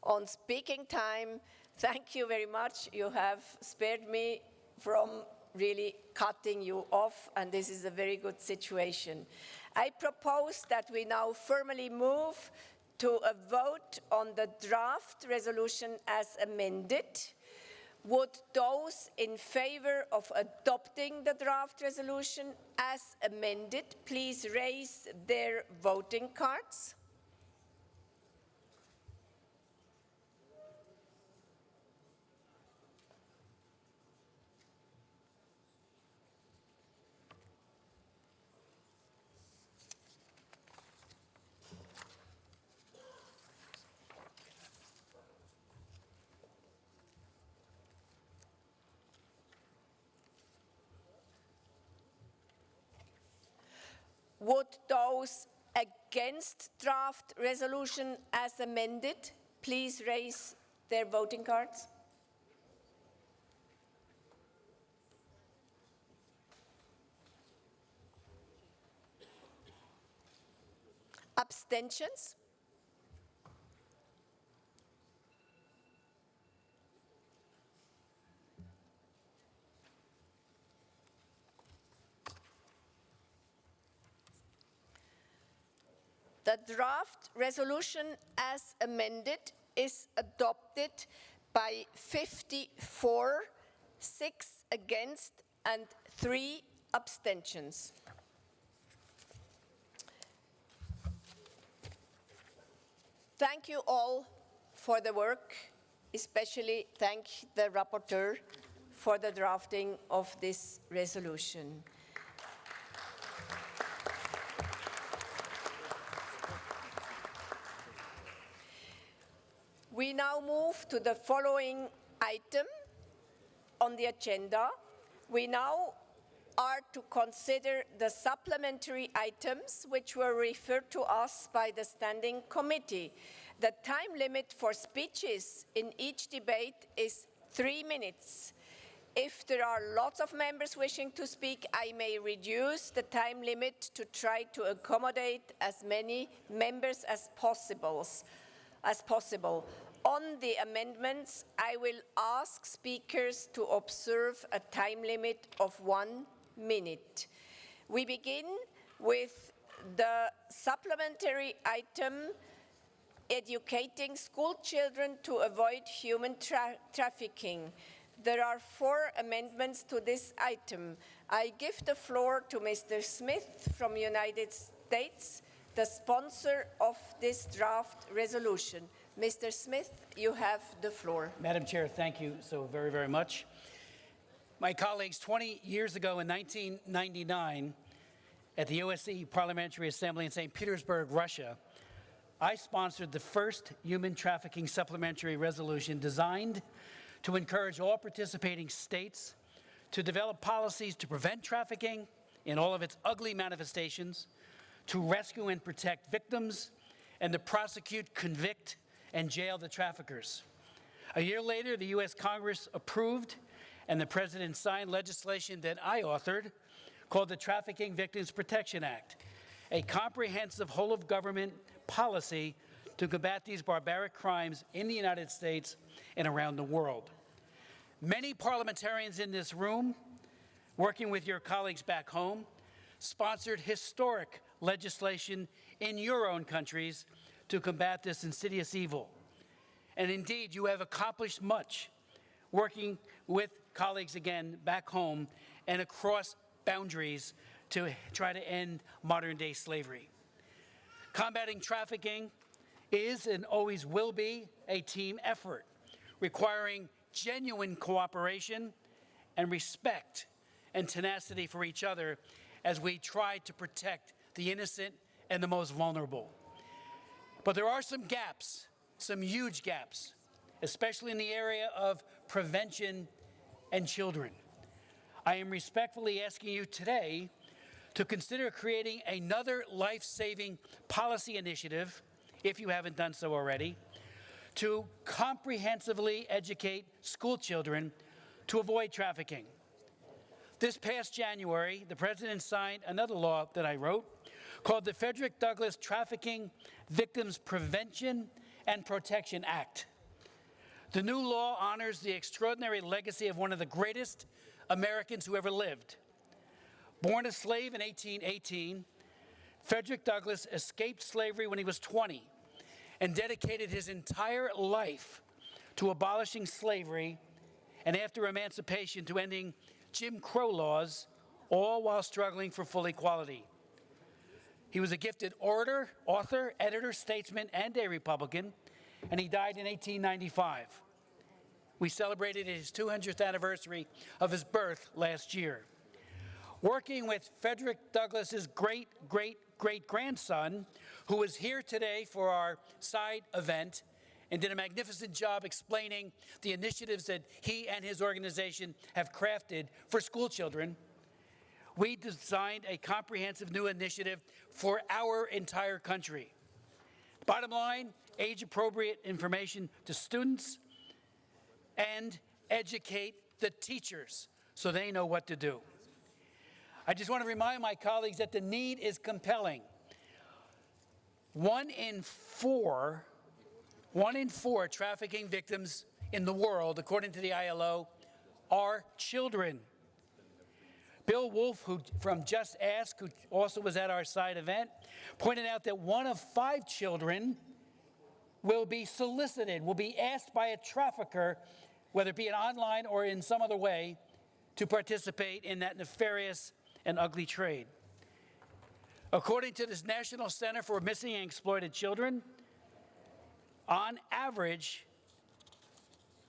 on speaking time. Thank you very much. You have spared me from really cutting you off, and this is a very good situation. I propose that we now formally move to a vote on the draft resolution as amended. Would those in favor of adopting the draft resolution as amended please raise their voting cards? Would those against draft resolution as amended please raise their voting cards? Abstentions? The draft resolution as amended is adopted by 54, 6 against, and 3 abstentions. Thank you all for the work, especially thank the rapporteur for the drafting of this resolution. We now move to the following item on the agenda. We now are to consider the supplementary items which were referred to us by the Standing Committee. The time limit for speeches in each debate is 3 minutes. If there are lots of members wishing to speak, I may reduce the time limit to try to accommodate as many members as possible. On the amendments, I will ask speakers to observe a time limit of 1 minute. We begin with the supplementary item, educating school children to avoid human trafficking. There are 4 amendments to this item. I give the floor to Mr. Smith from United States, the sponsor of this draft resolution. Mr. Smith, you have the floor. Madam Chair, thank you so very, very much. My colleagues, 20 years ago in 1999, at the OSCE Parliamentary Assembly in St. Petersburg, Russia, I sponsored the first human trafficking supplementary resolution designed to encourage all participating states to develop policies to prevent trafficking in all of its ugly manifestations, to rescue and protect victims, and to prosecute, convict, and jail the traffickers. A year later, the U.S. Congress approved and the President signed legislation that I authored called the Trafficking Victims Protection Act, a comprehensive whole-of-government policy to combat these barbaric crimes in the United States and around the world. Many parliamentarians in this room, working with your colleagues back home, sponsored historic legislation in your own countries to combat this insidious evil. And indeed, you have accomplished much, working with colleagues again back home and across boundaries to try to end modern-day slavery. Combating trafficking is and always will be a team effort, requiring genuine cooperation and respect and tenacity for each other as we try to protect the innocent and the most vulnerable. But there are some gaps, some huge gaps, especially in the area of prevention and children. I am respectfully asking you today to consider creating another life-saving policy initiative, if you haven't done so already, to comprehensively educate school children to avoid trafficking. This past January, the President signed another law that I wrote called the Frederick Douglass Trafficking Victims Prevention and Protection Act. The new law honors the extraordinary legacy of one of the greatest Americans who ever lived. Born a slave in 1818, Frederick Douglass escaped slavery when he was 20 and dedicated his entire life to abolishing slavery and after emancipation to ending Jim Crow laws, all while struggling for full equality. He was a gifted orator, author, editor, statesman, and a Republican, and he died in 1895. We celebrated his 200th anniversary of his birth last year. Working with Frederick Douglass's great-great-great-grandson, who is here today for our side event and did a magnificent job explaining the initiatives that he and his organization have crafted for school children, we designed a comprehensive new initiative for our entire country. Bottom line, age-appropriate information to students and educate the teachers so they know what to do. I just want to remind my colleagues that the need is compelling. One in four trafficking victims in the world, according to the ILO, are children. Bill Wolf, who from Just Ask, who also was at our side event, pointed out that 1 of 5 children will be solicited, will be asked by a trafficker, whether it be an online or in some other way, to participate in that nefarious and ugly trade. According to this National Center for Missing and Exploited Children, on average,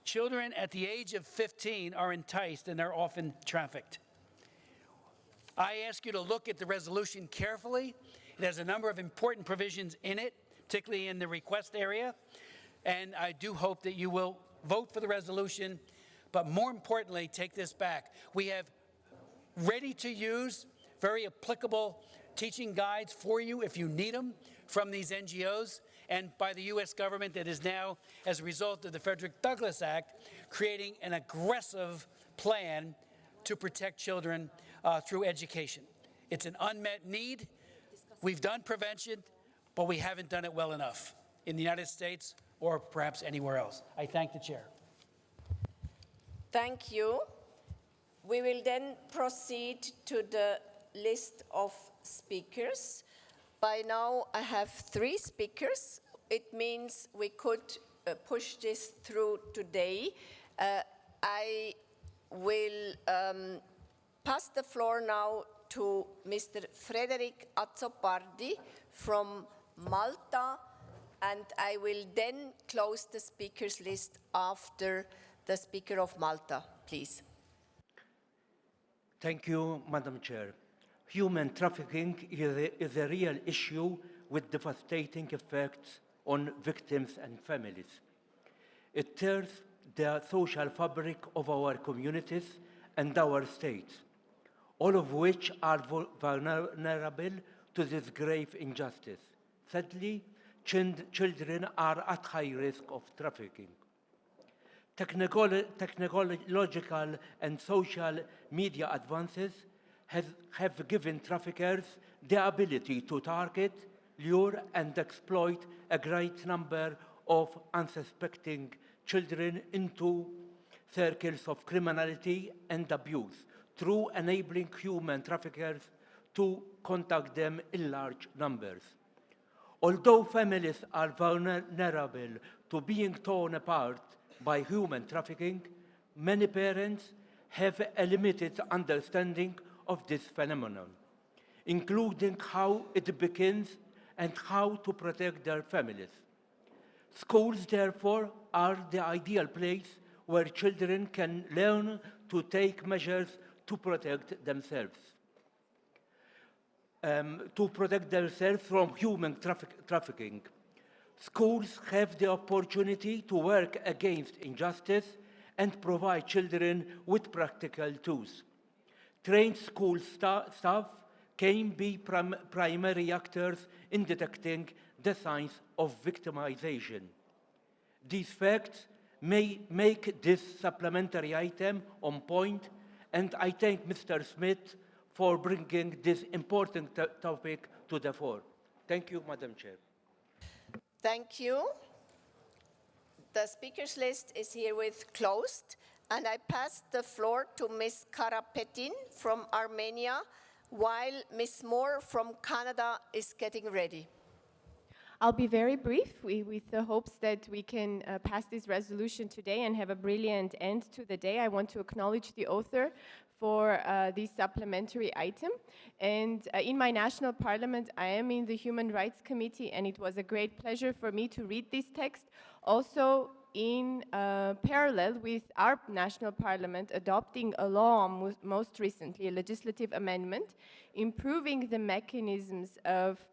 children at the age of 15 are enticed and they're often trafficked. I ask you to look at the resolution carefully. It has a number of important provisions in it, particularly in the request area, and I do hope that you will vote for the resolution, but more importantly, take this back. We have ready-to-use, very applicable teaching guides for you if you need them from these NGOs and by the U.S. government that is now, as a result of the Frederick Douglass Act, creating an aggressive plan to protect children through education. It's an unmet need. We've done prevention, but we haven't done it well enough in the United States or perhaps anywhere else. I thank the chair. Thank you. We will then proceed to the list of speakers. By now, I have 3 speakers. It means we could push this through today. I will pass the floor now to Mr. Frederick Azzopardi from Malta, and I will then close the speakers list after the Speaker of Malta, please. Thank you, Madam Chair. human trafficking is a real issue with devastating effects on victims and families. It tears the social fabric of our communities and our states, all of which are vulnerable to this grave injustice. Sadly, children are at high risk of trafficking. Technological and social media advances have given traffickers the ability to target, lure, and exploit a great number of unsuspecting children into circles of criminality and abuse, through enabling human traffickers to contact them in large numbers. Although families are vulnerable to being torn apart by human trafficking, many parents have a limited understanding of this phenomenon, including how it begins and how to protect their families. Schools, therefore, are the ideal place where children can learn to take measures to protect themselves. From human trafficking. Schools have the opportunity to work against injustice and provide children with practical tools. Trained school staff can be primary actors in detecting the signs of victimization. These facts may make this supplementary item on point, and I thank Mr. Smith for bringing this important topic to the fore. Thank you, Madam Chair. Thank you. The speakers list is herewith closed, and I pass the floor to Ms. Karapetin from Armenia, while Ms. Moore from Canada is getting ready. I'll be very brief with the hopes that we can pass this resolution today and have a brilliant end to the day. I want to acknowledge the author for this supplementary item. And in my national parliament, I am in the Human Rights Committee, and it was a great pleasure for me to read this text. Also, in parallel with our national parliament adopting a law, most recently, a legislative amendment, improving the mechanisms of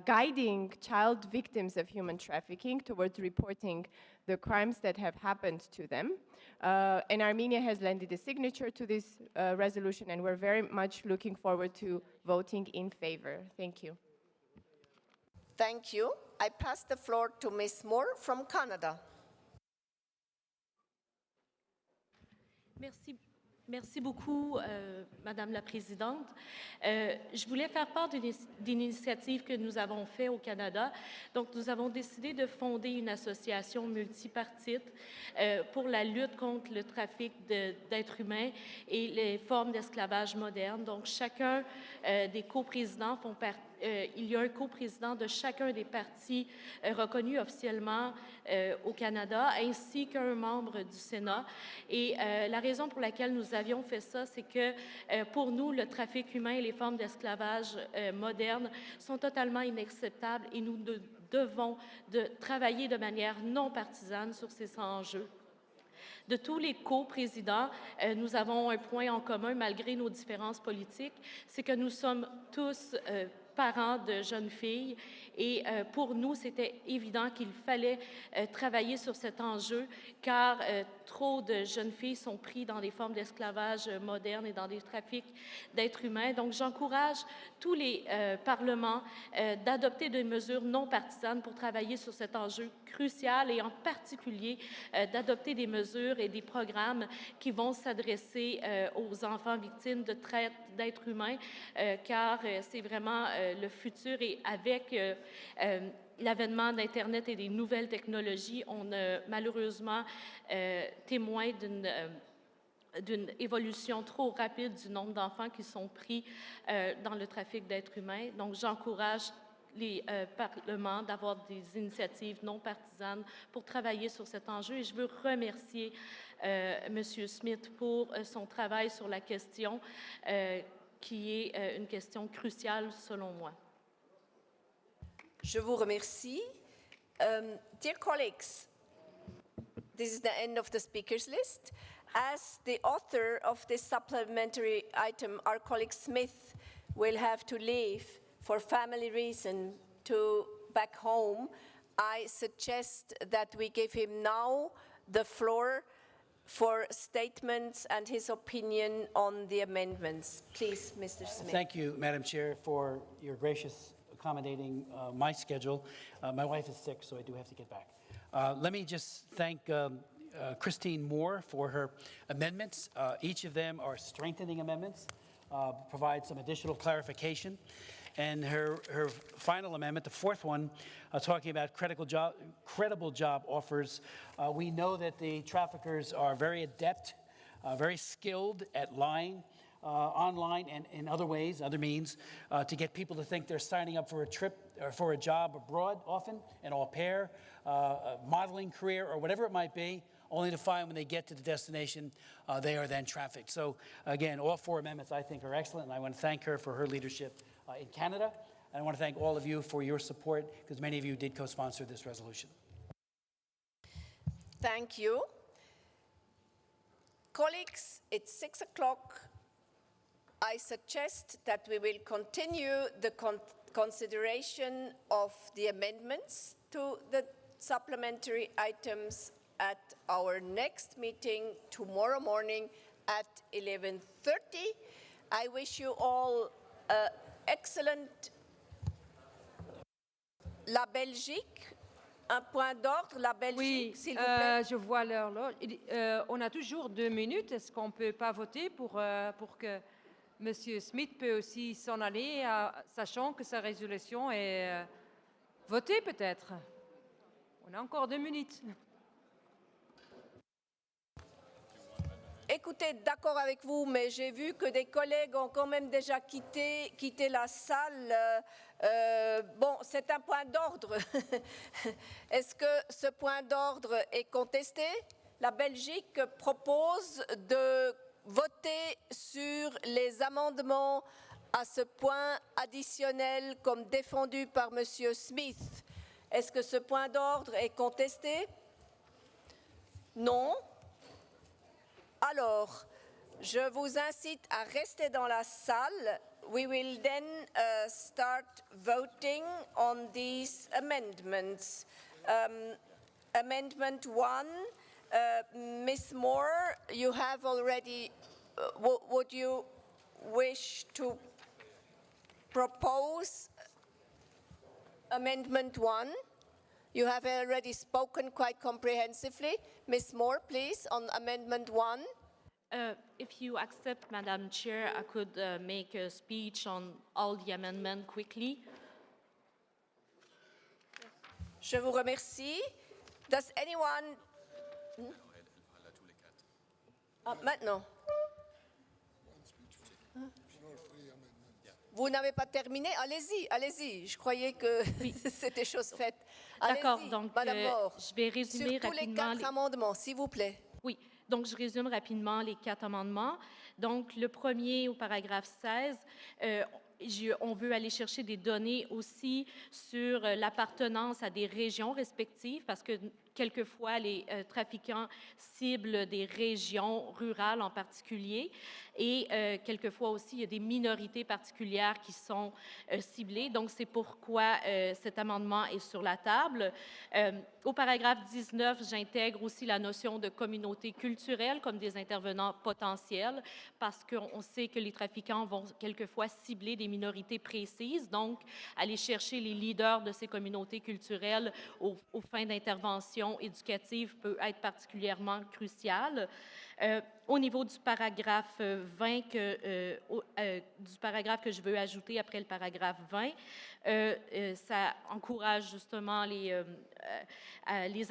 guiding child victims of human trafficking towards reporting the crimes that have happened to them. And Armenia has lended a signature to this resolution, and we're very much looking forward to voting in favor. Thank you. Thank you. I pass the floor to Ms. Moore from Canada. Merci beaucoup, Madame la Présidente. Je voulais faire part d'une initiative que nous avons faite au Canada. Donc, nous avons décidé de fonder une association multipartite pour la lutte contre le trafic d'êtres humains et les formes d'esclavage moderne. Donc, chacun des coprésidents font partie. Il y a un coprésident de chacun des partis reconnus officiellement au Canada, ainsi qu'un membre du Sénat. Et la raison pour laquelle nous avions fait ça, c'est que pour nous, le trafic humain et les formes d'esclavage modernes sont totalement inacceptables et nous devons travailler de manière non partisane sur ces enjeux. De tous les coprésidents, nous avons un point en commun malgré nos différences politiques, c'est que nous sommes tous parents de jeunes filles et pour nous, c'était évident qu'il fallait travailler sur cet enjeu car trop de jeunes filles sont prises dans des formes d'esclavage moderne et dans des trafics d'êtres humains. Donc, j'encourage tous les parlements d'adopter des mesures non partisanes pour travailler sur cet enjeu crucial et en particulier d'adopter des mesures et des programmes qui vont s'adresser aux enfants victimes de traite d'êtres humains car c'est vraiment le futur et avec l'avènement d'Internet et des nouvelles technologies, on est malheureusement témoin d'une évolution trop rapide du nombre d'enfants qui sont pris dans le trafic d'êtres humains. Donc, j'encourage les parlements d'avoir des initiatives non partisanes pour travailler sur cet enjeu. Et je veux remercier M. Smith pour son travail sur la question qui est une question cruciale selon moi. Je vous remercie. Dear colleagues, this is the end of the speakers list. As the author of this supplementary item, our colleague Smith will have to leave for family reason to back home, I suggest that we give him now the floor for statements and his opinion on the amendments. Please, Mr. Smith. Thank you, Madam Chair, for your gracious accommodating my schedule. My wife is sick, so I do have to get back. Let me just thank Christine Moore for her amendments. Each of them are strengthening amendments, provide some additional clarification. And her final amendment, the fourth one, talking about credible job offers. We know that the traffickers are very adept, very skilled at lying online and in other ways, other means, to get people to think they're signing up for a trip or for a job abroad, often, an au pair, a modeling career, or whatever it might be, only to find when they get to the destination, they are then trafficked. So again, all four amendments I think are excellent, and I want to thank her for her leadership in Canada. And I want to thank all of you for your support, because many of you did co-sponsor this resolution. Thank you. Colleagues, it's 6 o'clock. I suggest that we will continue the consideration of the amendments to the supplementary items at our next meeting tomorrow morning at 11:30. I wish you all excellent. La Belgique, un point d'ordre, la Belgique, s'il vous plaît. Je vois l'heure là. On a toujours 2 minutes. Est-ce qu'on ne peut pas voter pour que M. Smith peut aussi s'en aller, sachant que sa résolution est votée peut-être? On a encore 2 minutes. Écoutez, d'accord avec vous, mais j'ai vu que des collègues ont quand même déjà quitté la salle. Bon, c'est un point d'ordre. Est-ce que ce point d'ordre est contesté? La Belgique propose de voter sur les amendements à ce point additionnel comme défendu par M. Smith. Est-ce que ce point d'ordre est contesté? Non. Alors, je vous incite à rester dans la salle. We will then start voting on these amendments. Amendment 1, Ms. Moore, you have already, would you wish to propose Amendment 1? You have already spoken quite comprehensively. Ms. Moore, please, on Amendment 1. If you accept, Madam Chair, I could make a speech on all the amendments quickly. Je vous remercie. Does anyone... Ah, maintenant. Vous n'avez pas terminé? Allez-y, allez-y. Je croyais que c'était chose faite. D'accord, donc Madame Moore, je vais résumer sur tous rapidement les 4 amendements, s'il vous plaît. Oui, donc je résume rapidement les 4 amendements. Donc le premier au paragraphe 16, on veut aller chercher des données aussi sur l'appartenance à des régions respectives, parce que quelquefois les trafiquants ciblent des régions rurales en particulier, et quelquefois aussi il y a des minorités particulières qui sont ciblées. Donc c'est pourquoi cet amendement est sur la table. Au paragraphe 19, j'intègre aussi la notion de communauté culturelle comme des intervenants potentiels, parce qu'on sait que les trafiquants vont quelquefois cibler des minorités précises, donc aller chercher les leaders de ces communautés culturelles aux fins d'intervention éducative peut être particulièrement crucial. Au niveau du paragraphe 20, du paragraphe que je veux ajouter après le paragraphe 20, ça encourage justement les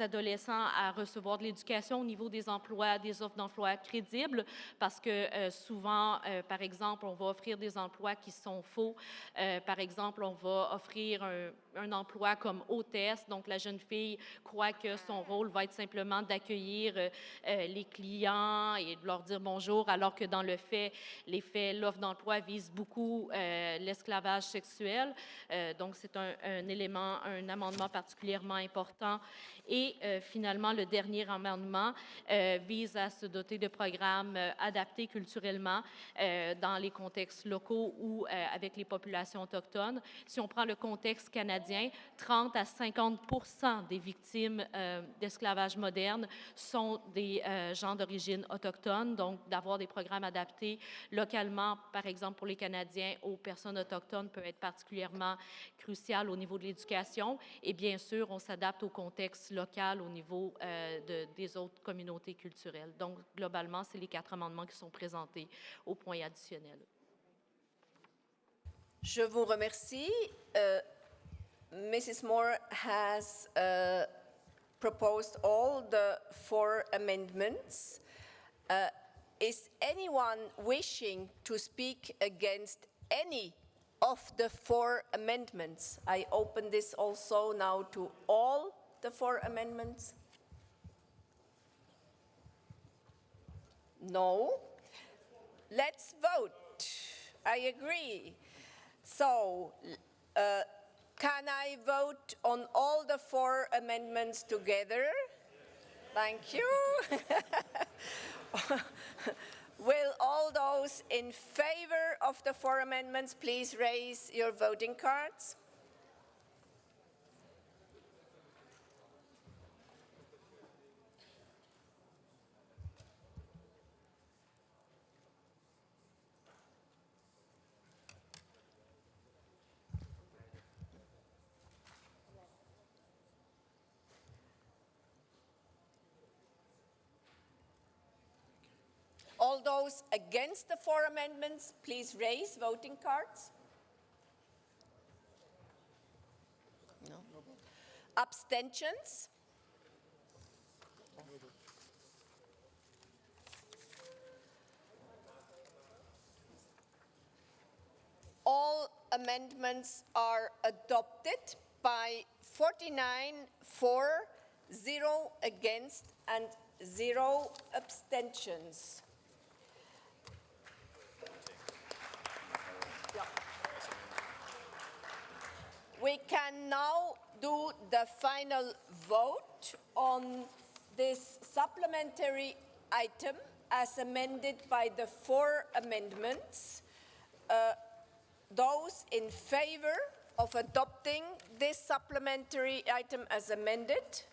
adolescents à recevoir de l'éducation au niveau des emplois, des offres d'emploi crédibles, parce que souvent, par exemple, on va offrir des emplois qui sont faux. Par exemple, on va offrir un emploi comme hôtesse, donc la jeune fille croit que son rôle va être simplement d'accueillir les clients gens et de leur dire bonjour, alors que dans le fait, les faits, l'offre d'emploi vise beaucoup l'esclavage sexuel. Donc, c'est un élément, un amendement particulièrement important. Et finalement, le dernier amendement vise à se doter de programmes adaptés culturellement dans les contextes locaux ou avec les populations autochtones. Si on prend le contexte canadien, 30 à 50% des victimes d'esclavage moderne sont des gens d'origine autochtone, donc d'avoir des programmes adaptés localement, par exemple pour les Canadiens, aux personnes autochtones peut être particulièrement crucial au niveau de l'éducation. Et bien sûr, on s'adapte au contexte local au niveau des autres communautés culturelles. Donc, globalement, c'est les 4 amendements qui sont présentés au point additionnel. Je vous remercie. Mrs. Moore has proposed all the 4 amendments. Is anyone wishing to speak against any of the 4 amendments? I open this also now to all the 4 amendments. No. Let's vote. I agree. So, can I vote on all the 4 amendments together? Thank you. Will all those in favor of the 4 amendments please raise your voting cards? All those against the 4 amendments, please raise voting cards. No. Abstentions? All amendments are adopted by 49 for, 0 against, and 0 abstentions. We can now do the final vote on this supplementary item as amended by the 4 amendments. Those in favor of adopting this supplementary item as amended?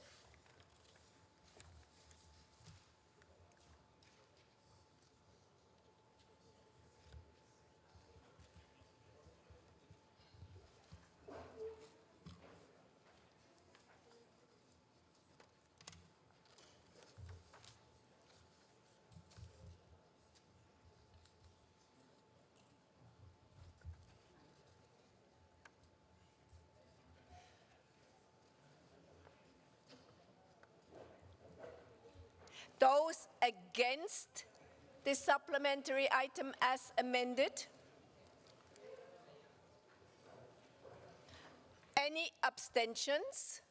Those against this supplementary item as amended? Any abstentions?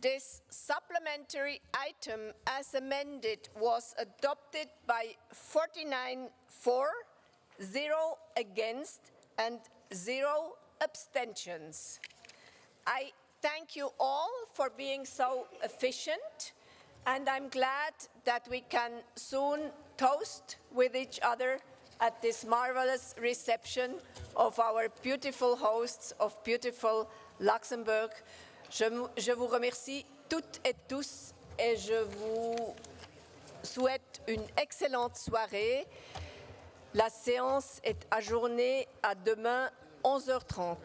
This supplementary item as amended was adopted by 49 for, 0 against, and 0 abstentions. I thank you all for being so efficient, and I'm glad that we can soon toast with each other at this marvelous reception of our beautiful hosts of beautiful Luxembourg. Je vous remercie toutes et tous et je vous souhaite une excellente soirée. La séance est ajournée à demain 11h30.